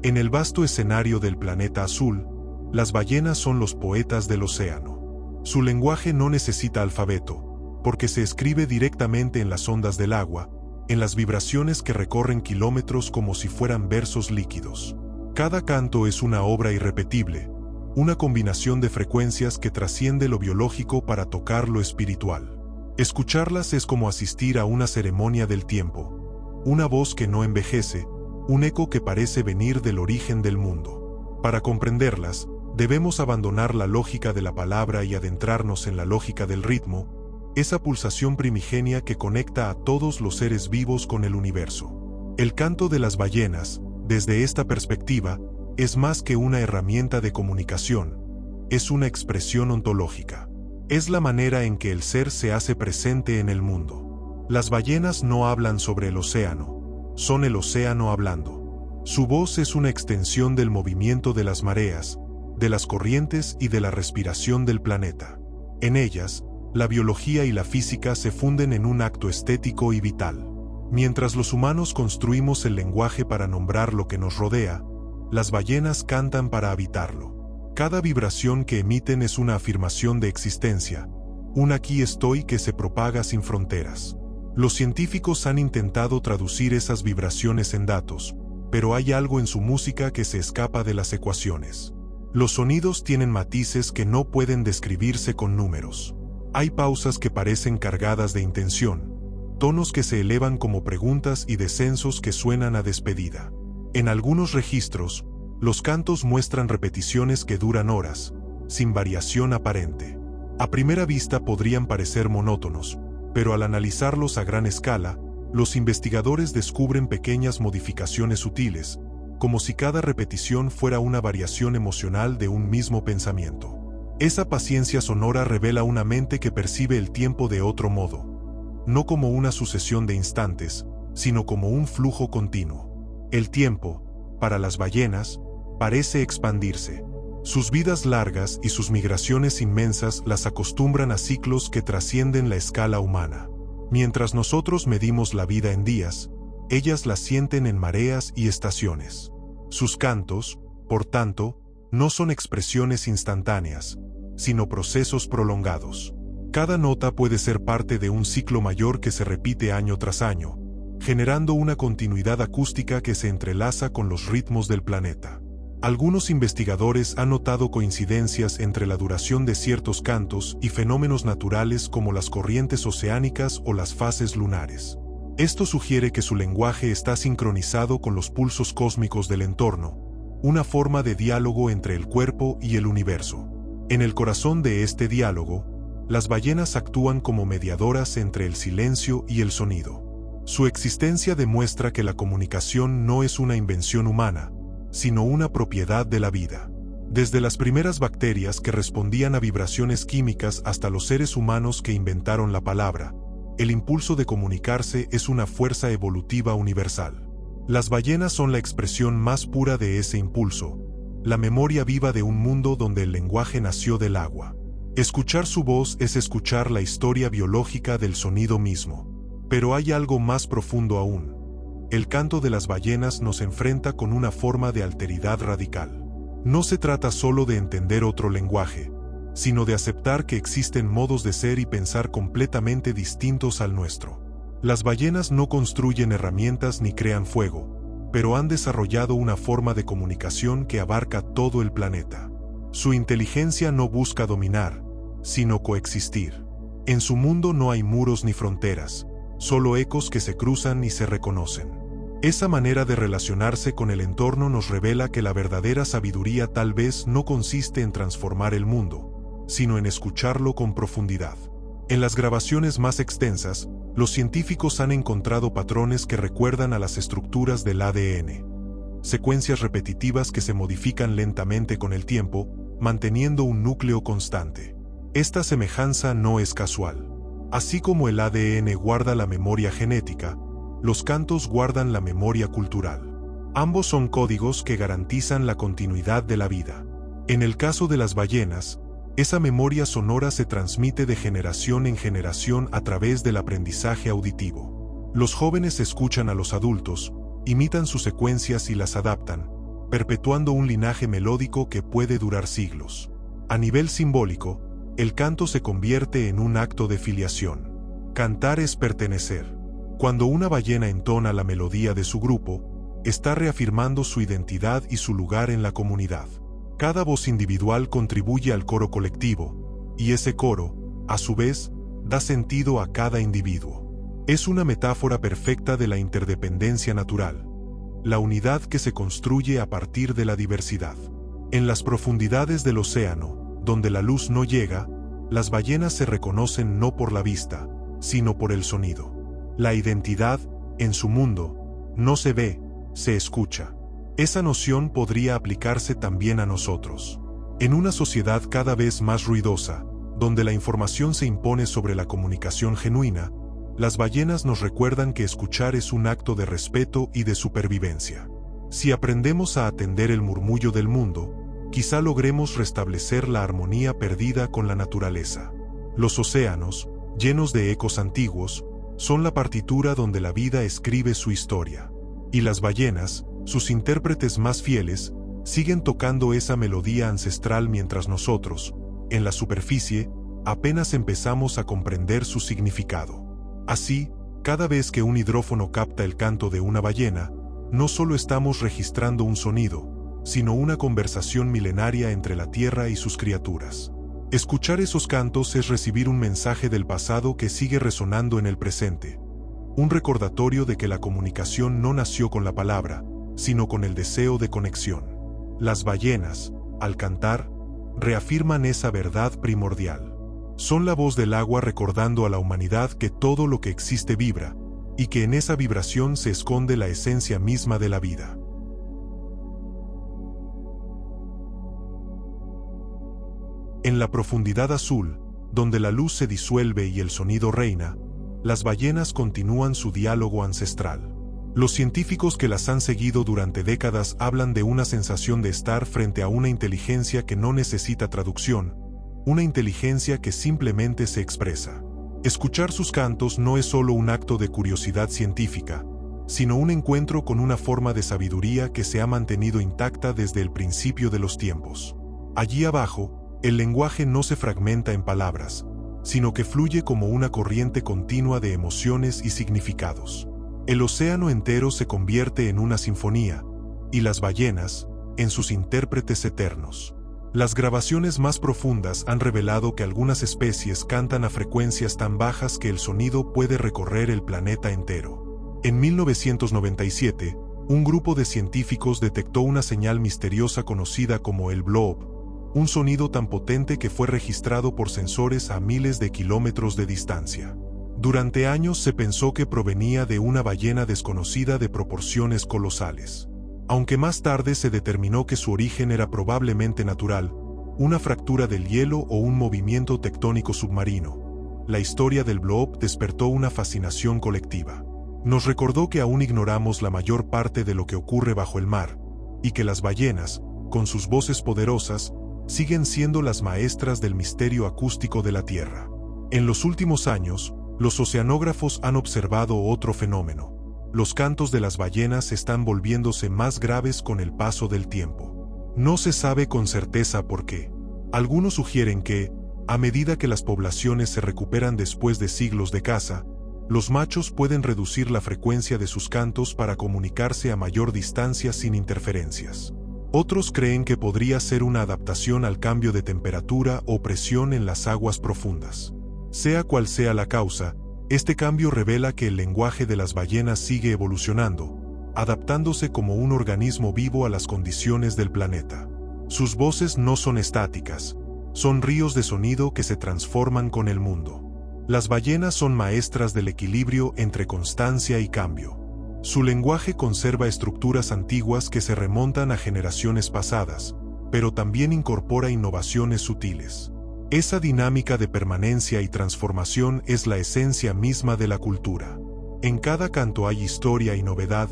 En el vasto escenario del planeta azul, las ballenas son los poetas del océano. Su lenguaje no necesita alfabeto, porque se escribe directamente en las ondas del agua, en las vibraciones que recorren kilómetros como si fueran versos líquidos. Cada canto es una obra irrepetible, una combinación de frecuencias que trasciende lo biológico para tocar lo espiritual. Escucharlas es como asistir a una ceremonia del tiempo, una voz que no envejece, un eco que parece venir del origen del mundo. Para comprenderlas, debemos abandonar la lógica de la palabra y adentrarnos en la lógica del ritmo, esa pulsación primigenia que conecta a todos los seres vivos con el universo. El canto de las ballenas, desde esta perspectiva, es más que una herramienta de comunicación, es una expresión ontológica. Es la manera en que el ser se hace presente en el mundo. Las ballenas no hablan sobre el océano, son el océano hablando. Su voz es una extensión del movimiento de las mareas, de las corrientes y de la respiración del planeta. En ellas, la biología y la física se funden en un acto estético y vital. Mientras los humanos construimos el lenguaje para nombrar lo que nos rodea, las ballenas cantan para habitarlo. Cada vibración que emiten es una afirmación de existencia, un aquí estoy que se propaga sin fronteras. Los científicos han intentado traducir esas vibraciones en datos, pero hay algo en su música que se escapa de las ecuaciones. Los sonidos tienen matices que no pueden describirse con números. Hay pausas que parecen cargadas de intención, tonos que se elevan como preguntas y descensos que suenan a despedida. En algunos registros, los cantos muestran repeticiones que duran horas, sin variación aparente. A primera vista podrían parecer monótonos, pero al analizarlos a gran escala, los investigadores descubren pequeñas modificaciones sutiles, como si cada repetición fuera una variación emocional de un mismo pensamiento. Esa paciencia sonora revela una mente que percibe el tiempo de otro modo, no como una sucesión de instantes, sino como un flujo continuo. El tiempo, para las ballenas, parece expandirse. Sus vidas largas y sus migraciones inmensas las acostumbran a ciclos que trascienden la escala humana. Mientras nosotros medimos la vida en días, ellas la sienten en mareas y estaciones. Sus cantos, por tanto, no son expresiones instantáneas, sino procesos prolongados. Cada nota puede ser parte de un ciclo mayor que se repite año tras año, generando una continuidad acústica que se entrelaza con los ritmos del planeta. Algunos investigadores han notado coincidencias entre la duración de ciertos cantos y fenómenos naturales como las corrientes oceánicas o las fases lunares. Esto sugiere que su lenguaje está sincronizado con los pulsos cósmicos del entorno, una forma de diálogo entre el cuerpo y el universo. En el corazón de este diálogo, las ballenas actúan como mediadoras entre el silencio y el sonido. Su existencia demuestra que la comunicación no es una invención humana, sino una propiedad de la vida. Desde las primeras bacterias que respondían a vibraciones químicas hasta los seres humanos que inventaron la palabra, el impulso de comunicarse es una fuerza evolutiva universal. Las ballenas son la expresión más pura de ese impulso, la memoria viva de un mundo donde el lenguaje nació del agua. Escuchar su voz es escuchar la historia biológica del sonido mismo. Pero hay algo más profundo aún. El canto de las ballenas nos enfrenta con una forma de alteridad radical. No se trata solo de entender otro lenguaje, sino de aceptar que existen modos de ser y pensar completamente distintos al nuestro. Las ballenas no construyen herramientas ni crean fuego, pero han desarrollado una forma de comunicación que abarca todo el planeta. Su inteligencia no busca dominar, sino coexistir. En su mundo no hay muros ni fronteras, solo ecos que se cruzan y se reconocen. Esa manera de relacionarse con el entorno nos revela que la verdadera sabiduría tal vez no consiste en transformar el mundo, sino en escucharlo con profundidad. En las grabaciones más extensas, los científicos han encontrado patrones que recuerdan a las estructuras del ADN. Secuencias repetitivas que se modifican lentamente con el tiempo, manteniendo un núcleo constante. Esta semejanza no es casual. Así como el ADN guarda la memoria genética, los cantos guardan la memoria cultural. Ambos son códigos que garantizan la continuidad de la vida. En el caso de las ballenas, esa memoria sonora se transmite de generación en generación a través del aprendizaje auditivo. Los jóvenes escuchan a los adultos, imitan sus secuencias y las adaptan, perpetuando un linaje melódico que puede durar siglos. A nivel simbólico, el canto se convierte en un acto de filiación. Cantar es pertenecer. Cuando una ballena entona la melodía de su grupo, está reafirmando su identidad y su lugar en la comunidad. Cada voz individual contribuye al coro colectivo, y ese coro, a su vez, da sentido a cada individuo. Es una metáfora perfecta de la interdependencia natural, la unidad que se construye a partir de la diversidad. En las profundidades del océano, donde la luz no llega, las ballenas se reconocen no por la vista, sino por el sonido. La identidad, en su mundo, no se ve, se escucha. Esa noción podría aplicarse también a nosotros. En una sociedad cada vez más ruidosa, donde la información se impone sobre la comunicación genuina, las ballenas nos recuerdan que escuchar es un acto de respeto y de supervivencia. Si aprendemos a atender el murmullo del mundo, quizá logremos restablecer la armonía perdida con la naturaleza. Los océanos, llenos de ecos antiguos, son la partitura donde la vida escribe su historia. Y las ballenas, sus intérpretes más fieles, siguen tocando esa melodía ancestral mientras nosotros, en la superficie, apenas empezamos a comprender su significado. Así, cada vez que un hidrófono capta el canto de una ballena, no solo estamos registrando un sonido, sino una conversación milenaria entre la Tierra y sus criaturas. Escuchar esos cantos es recibir un mensaje del pasado que sigue resonando en el presente, un recordatorio de que la comunicación no nació con la palabra, sino con el deseo de conexión. Las ballenas, al cantar, reafirman esa verdad primordial. Son la voz del agua recordando a la humanidad que todo lo que existe vibra, y que en esa vibración se esconde la esencia misma de la vida. En la profundidad azul, donde la luz se disuelve y el sonido reina, las ballenas continúan su diálogo ancestral. Los científicos que las han seguido durante décadas hablan de una sensación de estar frente a una inteligencia que no necesita traducción, una inteligencia que simplemente se expresa. Escuchar sus cantos no es solo un acto de curiosidad científica, sino un encuentro con una forma de sabiduría que se ha mantenido intacta desde el principio de los tiempos. Allí abajo, el lenguaje no se fragmenta en palabras, sino que fluye como una corriente continua de emociones y significados. El océano entero se convierte en una sinfonía, y las ballenas, en sus intérpretes eternos. Las grabaciones más profundas han revelado que algunas especies cantan a frecuencias tan bajas que el sonido puede recorrer el planeta entero. En 1997, un grupo de científicos detectó una señal misteriosa conocida como el bloop, un sonido tan potente que fue registrado por sensores a miles de kilómetros de distancia. Durante años se pensó que provenía de una ballena desconocida de proporciones colosales. aunque más tarde se determinó que su origen era probablemente natural, una fractura del hielo o un movimiento tectónico submarino. La historia del blob despertó una fascinación colectiva. Nos recordó que aún ignoramos la mayor parte de lo que ocurre bajo el mar, y que las ballenas, con sus voces poderosas, siguen siendo las maestras del misterio acústico de la Tierra. En los últimos años, los oceanógrafos han observado otro fenómeno. Los cantos de las ballenas están volviéndose más graves con el paso del tiempo. No se sabe con certeza por qué. Algunos sugieren que, a medida que las poblaciones se recuperan después de siglos de caza, los machos pueden reducir la frecuencia de sus cantos para comunicarse a mayor distancia sin interferencias. Otros creen que podría ser una adaptación al cambio de temperatura o presión en las aguas profundas. Sea cual sea la causa, este cambio revela que el lenguaje de las ballenas sigue evolucionando, adaptándose como un organismo vivo a las condiciones del planeta. Sus voces no son estáticas, son ríos de sonido que se transforman con el mundo. Las ballenas son maestras del equilibrio entre constancia y cambio. Su lenguaje conserva estructuras antiguas que se remontan a generaciones pasadas, pero también incorpora innovaciones sutiles. Esa dinámica de permanencia y transformación es la esencia misma de la cultura. En cada canto hay historia y novedad,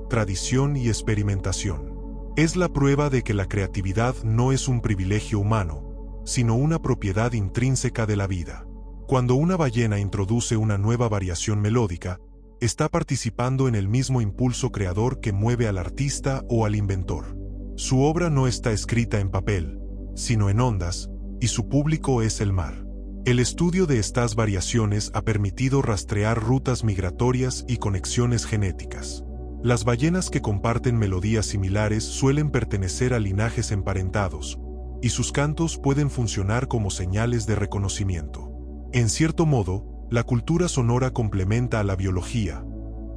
tradición y experimentación. Es la prueba de que la creatividad no es un privilegio humano, sino una propiedad intrínseca de la vida. Cuando una ballena introduce una nueva variación melódica, está participando en el mismo impulso creador que mueve al artista o al inventor. Su obra no está escrita en papel, sino en ondas, y su público es el mar. El estudio de estas variaciones ha permitido rastrear rutas migratorias y conexiones genéticas. Las ballenas que comparten melodías similares suelen pertenecer a linajes emparentados, y sus cantos pueden funcionar como señales de reconocimiento. En cierto modo, la cultura sonora complementa a la biología.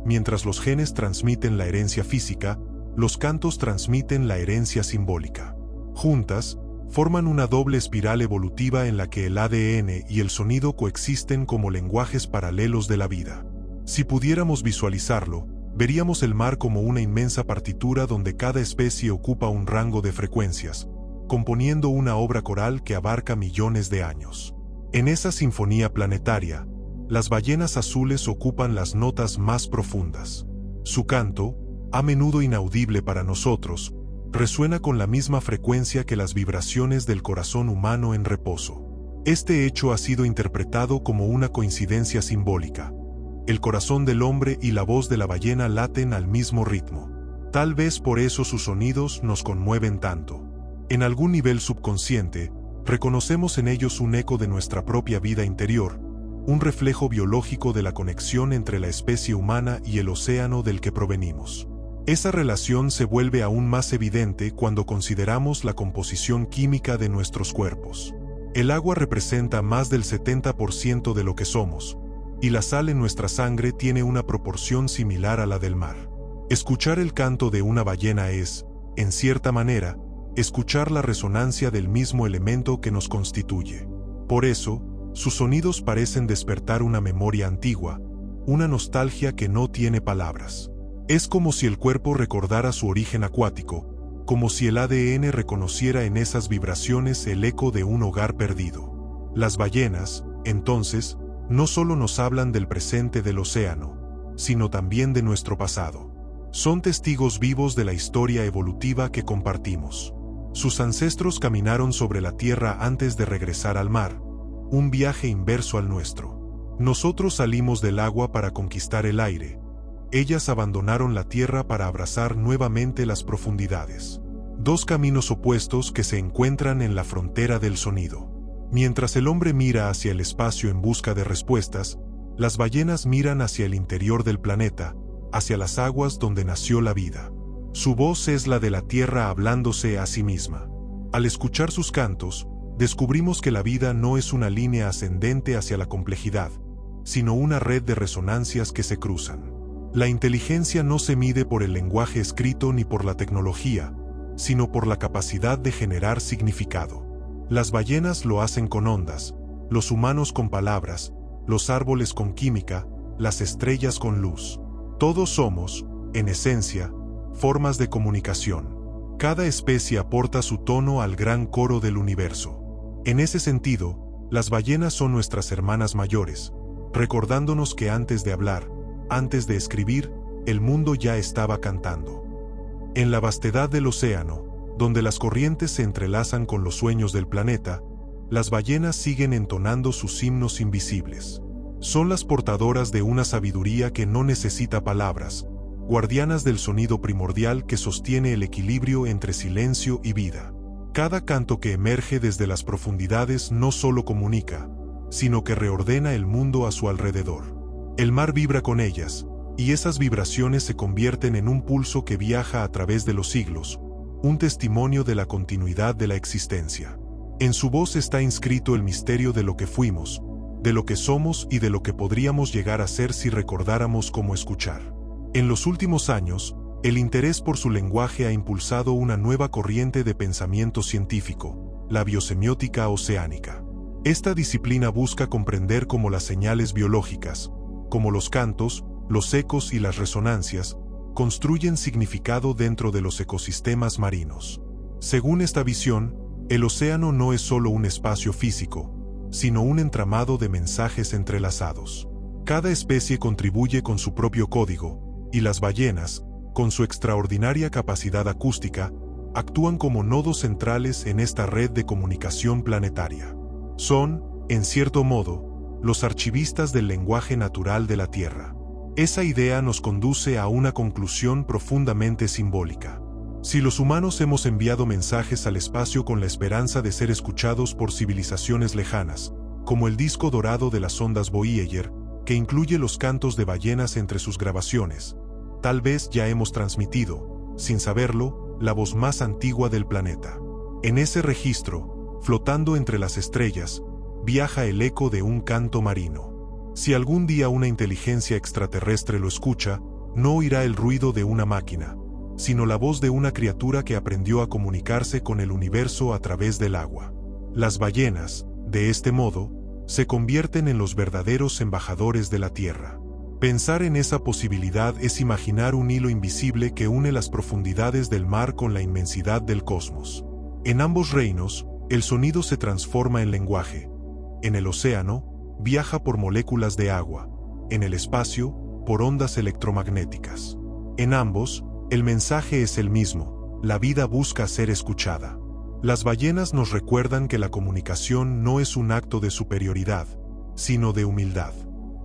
Mientras los genes transmiten la herencia física, los cantos transmiten la herencia simbólica. Juntas, forman una doble espiral evolutiva en la que el ADN y el sonido coexisten como lenguajes paralelos de la vida. Si pudiéramos visualizarlo, veríamos el mar como una inmensa partitura donde cada especie ocupa un rango de frecuencias, componiendo una obra coral que abarca millones de años. En esa sinfonía planetaria, las ballenas azules ocupan las notas más profundas. Su canto, a menudo inaudible para nosotros, resuena con la misma frecuencia que las vibraciones del corazón humano en reposo. Este hecho ha sido interpretado como una coincidencia simbólica. El corazón del hombre y la voz de la ballena laten al mismo ritmo. Tal vez por eso sus sonidos nos conmueven tanto. En algún nivel subconsciente, reconocemos en ellos un eco de nuestra propia vida interior, un reflejo biológico de la conexión entre la especie humana y el océano del que provenimos. Esa relación se vuelve aún más evidente cuando consideramos la composición química de nuestros cuerpos. El agua representa más del 70% de lo que somos, y la sal en nuestra sangre tiene una proporción similar a la del mar. Escuchar el canto de una ballena es, en cierta manera, escuchar la resonancia del mismo elemento que nos constituye. Por eso, sus sonidos parecen despertar una memoria antigua, una nostalgia que no tiene palabras. Es como si el cuerpo recordara su origen acuático, como si el ADN reconociera en esas vibraciones el eco de un hogar perdido. Las ballenas, entonces, no solo nos hablan del presente del océano, sino también de nuestro pasado. Son testigos vivos de la historia evolutiva que compartimos. Sus ancestros caminaron sobre la tierra antes de regresar al mar, un viaje inverso al nuestro. Nosotros salimos del agua para conquistar el aire. Ellas abandonaron la tierra para abrazar nuevamente las profundidades. Dos caminos opuestos que se encuentran en la frontera del sonido. Mientras el hombre mira hacia el espacio en busca de respuestas, las ballenas miran hacia el interior del planeta, hacia las aguas donde nació la vida. Su voz es la de la tierra hablándose a sí misma. Al escuchar sus cantos, descubrimos que la vida no es una línea ascendente hacia la complejidad, sino una red de resonancias que se cruzan. La inteligencia no se mide por el lenguaje escrito ni por la tecnología, sino por la capacidad de generar significado. Las ballenas lo hacen con ondas, los humanos con palabras, los árboles con química, las estrellas con luz. Todos somos, en esencia, formas de comunicación. Cada especie aporta su tono al gran coro del universo. En ese sentido, las ballenas son nuestras hermanas mayores, recordándonos que antes de hablar, antes de escribir, el mundo ya estaba cantando. En la vastedad del océano, donde las corrientes se entrelazan con los sueños del planeta, las ballenas siguen entonando sus himnos invisibles. Son las portadoras de una sabiduría que no necesita palabras, guardianas del sonido primordial que sostiene el equilibrio entre silencio y vida. Cada canto que emerge desde las profundidades no solo comunica, sino que reordena el mundo a su alrededor. El mar vibra con ellas, y esas vibraciones se convierten en un pulso que viaja a través de los siglos, un testimonio de la continuidad de la existencia. En su voz está inscrito el misterio de lo que fuimos, de lo que somos y de lo que podríamos llegar a ser si recordáramos cómo escuchar. En los últimos años, el interés por su lenguaje ha impulsado una nueva corriente de pensamiento científico, la biosemiótica oceánica. Esta disciplina busca comprender cómo las señales biológicas, como los cantos, los ecos y las resonancias, construyen significado dentro de los ecosistemas marinos. Según esta visión, el océano no es solo un espacio físico, sino un entramado de mensajes entrelazados. Cada especie contribuye con su propio código, y las ballenas, con su extraordinaria capacidad acústica, actúan como nodos centrales en esta red de comunicación planetaria. Son, en cierto modo, los archivistas del lenguaje natural de la Tierra. Esa idea nos conduce a una conclusión profundamente simbólica. Si los humanos hemos enviado mensajes al espacio con la esperanza de ser escuchados por civilizaciones lejanas, como el disco dorado de las ondas Voyager, que incluye los cantos de ballenas entre sus grabaciones, tal vez ya hemos transmitido, sin saberlo, la voz más antigua del planeta. En ese registro, flotando entre las estrellas, viaja el eco de un canto marino. Si algún día una inteligencia extraterrestre lo escucha, no oirá el ruido de una máquina, sino la voz de una criatura que aprendió a comunicarse con el universo a través del agua. Las ballenas, de este modo, se convierten en los verdaderos embajadores de la Tierra. Pensar en esa posibilidad es imaginar un hilo invisible que une las profundidades del mar con la inmensidad del cosmos. En ambos reinos, el sonido se transforma en lenguaje. En el océano, viaja por moléculas de agua, en el espacio, por ondas electromagnéticas. En ambos, el mensaje es el mismo: la vida busca ser escuchada. Las ballenas nos recuerdan que la comunicación no es un acto de superioridad, sino de humildad.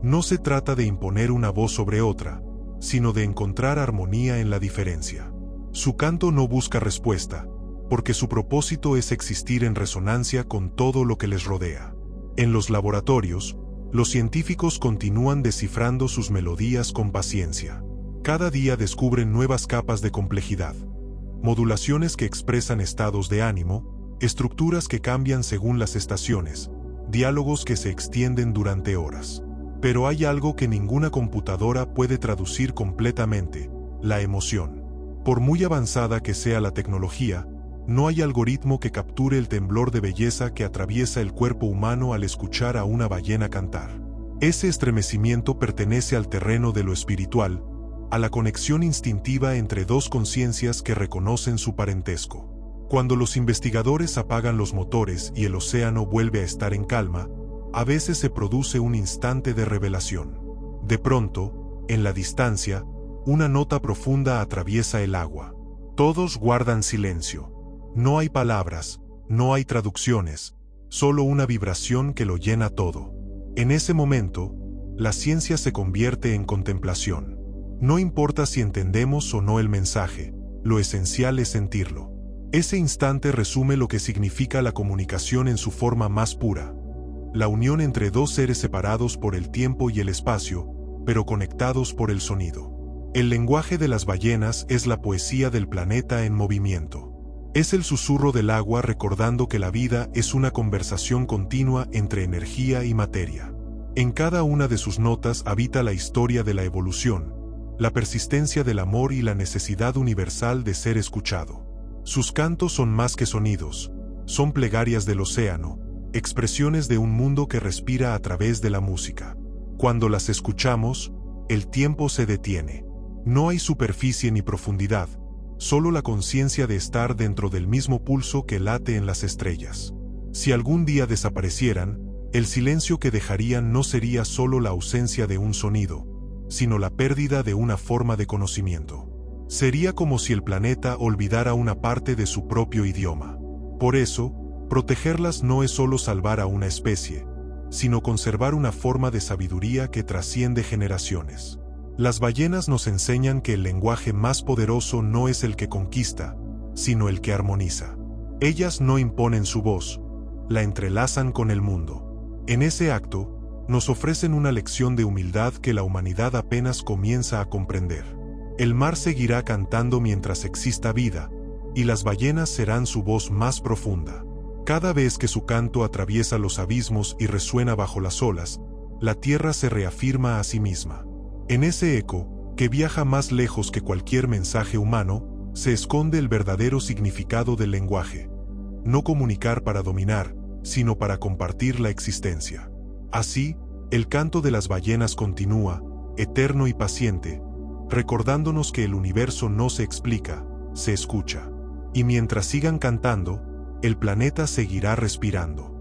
No se trata de imponer una voz sobre otra, sino de encontrar armonía en la diferencia. Su canto no busca respuesta, porque su propósito es existir en resonancia con todo lo que les rodea. En los laboratorios, los científicos continúan descifrando sus melodías con paciencia. Cada día descubren nuevas capas de complejidad, modulaciones que expresan estados de ánimo, estructuras que cambian según las estaciones, diálogos que se extienden durante horas. Pero hay algo que ninguna computadora puede traducir completamente: la emoción. Por muy avanzada que sea la tecnología, no hay algoritmo que capture el temblor de belleza que atraviesa el cuerpo humano al escuchar a una ballena cantar. Ese estremecimiento pertenece al terreno de lo espiritual, a la conexión instintiva entre dos conciencias que reconocen su parentesco. Cuando los investigadores apagan los motores y el océano vuelve a estar en calma, a veces se produce un instante de revelación. De pronto, en la distancia, una nota profunda atraviesa el agua. Todos guardan silencio. No hay palabras, no hay traducciones, solo una vibración que lo llena todo. En ese momento, la ciencia se convierte en contemplación. No importa si entendemos o no el mensaje, lo esencial es sentirlo. Ese instante resume lo que significa la comunicación en su forma más pura. La unión entre dos seres separados por el tiempo y el espacio, pero conectados por el sonido. El lenguaje de las ballenas es la poesía del planeta en movimiento. Es el susurro del agua recordando que la vida es una conversación continua entre energía y materia. En cada una de sus notas habita la historia de la evolución, la persistencia del amor y la necesidad universal de ser escuchado. Sus cantos son más que sonidos, son plegarias del océano, expresiones de un mundo que respira a través de la música. Cuando las escuchamos, el tiempo se detiene. No hay superficie ni profundidad, solo la conciencia de estar dentro del mismo pulso que late en las estrellas. Si algún día desaparecieran, el silencio que dejarían no sería solo la ausencia de un sonido, sino la pérdida de una forma de conocimiento. Sería como si el planeta olvidara una parte de su propio idioma. Por eso, protegerlas no es solo salvar a una especie, sino conservar una forma de sabiduría que trasciende generaciones. Las ballenas nos enseñan que el lenguaje más poderoso no es el que conquista, sino el que armoniza. Ellas no imponen su voz, la entrelazan con el mundo. En ese acto, nos ofrecen una lección de humildad que la humanidad apenas comienza a comprender. El mar seguirá cantando mientras exista vida, y las ballenas serán su voz más profunda. Cada vez que su canto atraviesa los abismos y resuena bajo las olas, la tierra se reafirma a sí misma. En ese eco, que viaja más lejos que cualquier mensaje humano, se esconde el verdadero significado del lenguaje. No comunicar para dominar, sino para compartir la existencia. Así, el canto de las ballenas continúa, eterno y paciente, recordándonos que el universo no se explica, se escucha. Y mientras sigan cantando, el planeta seguirá respirando.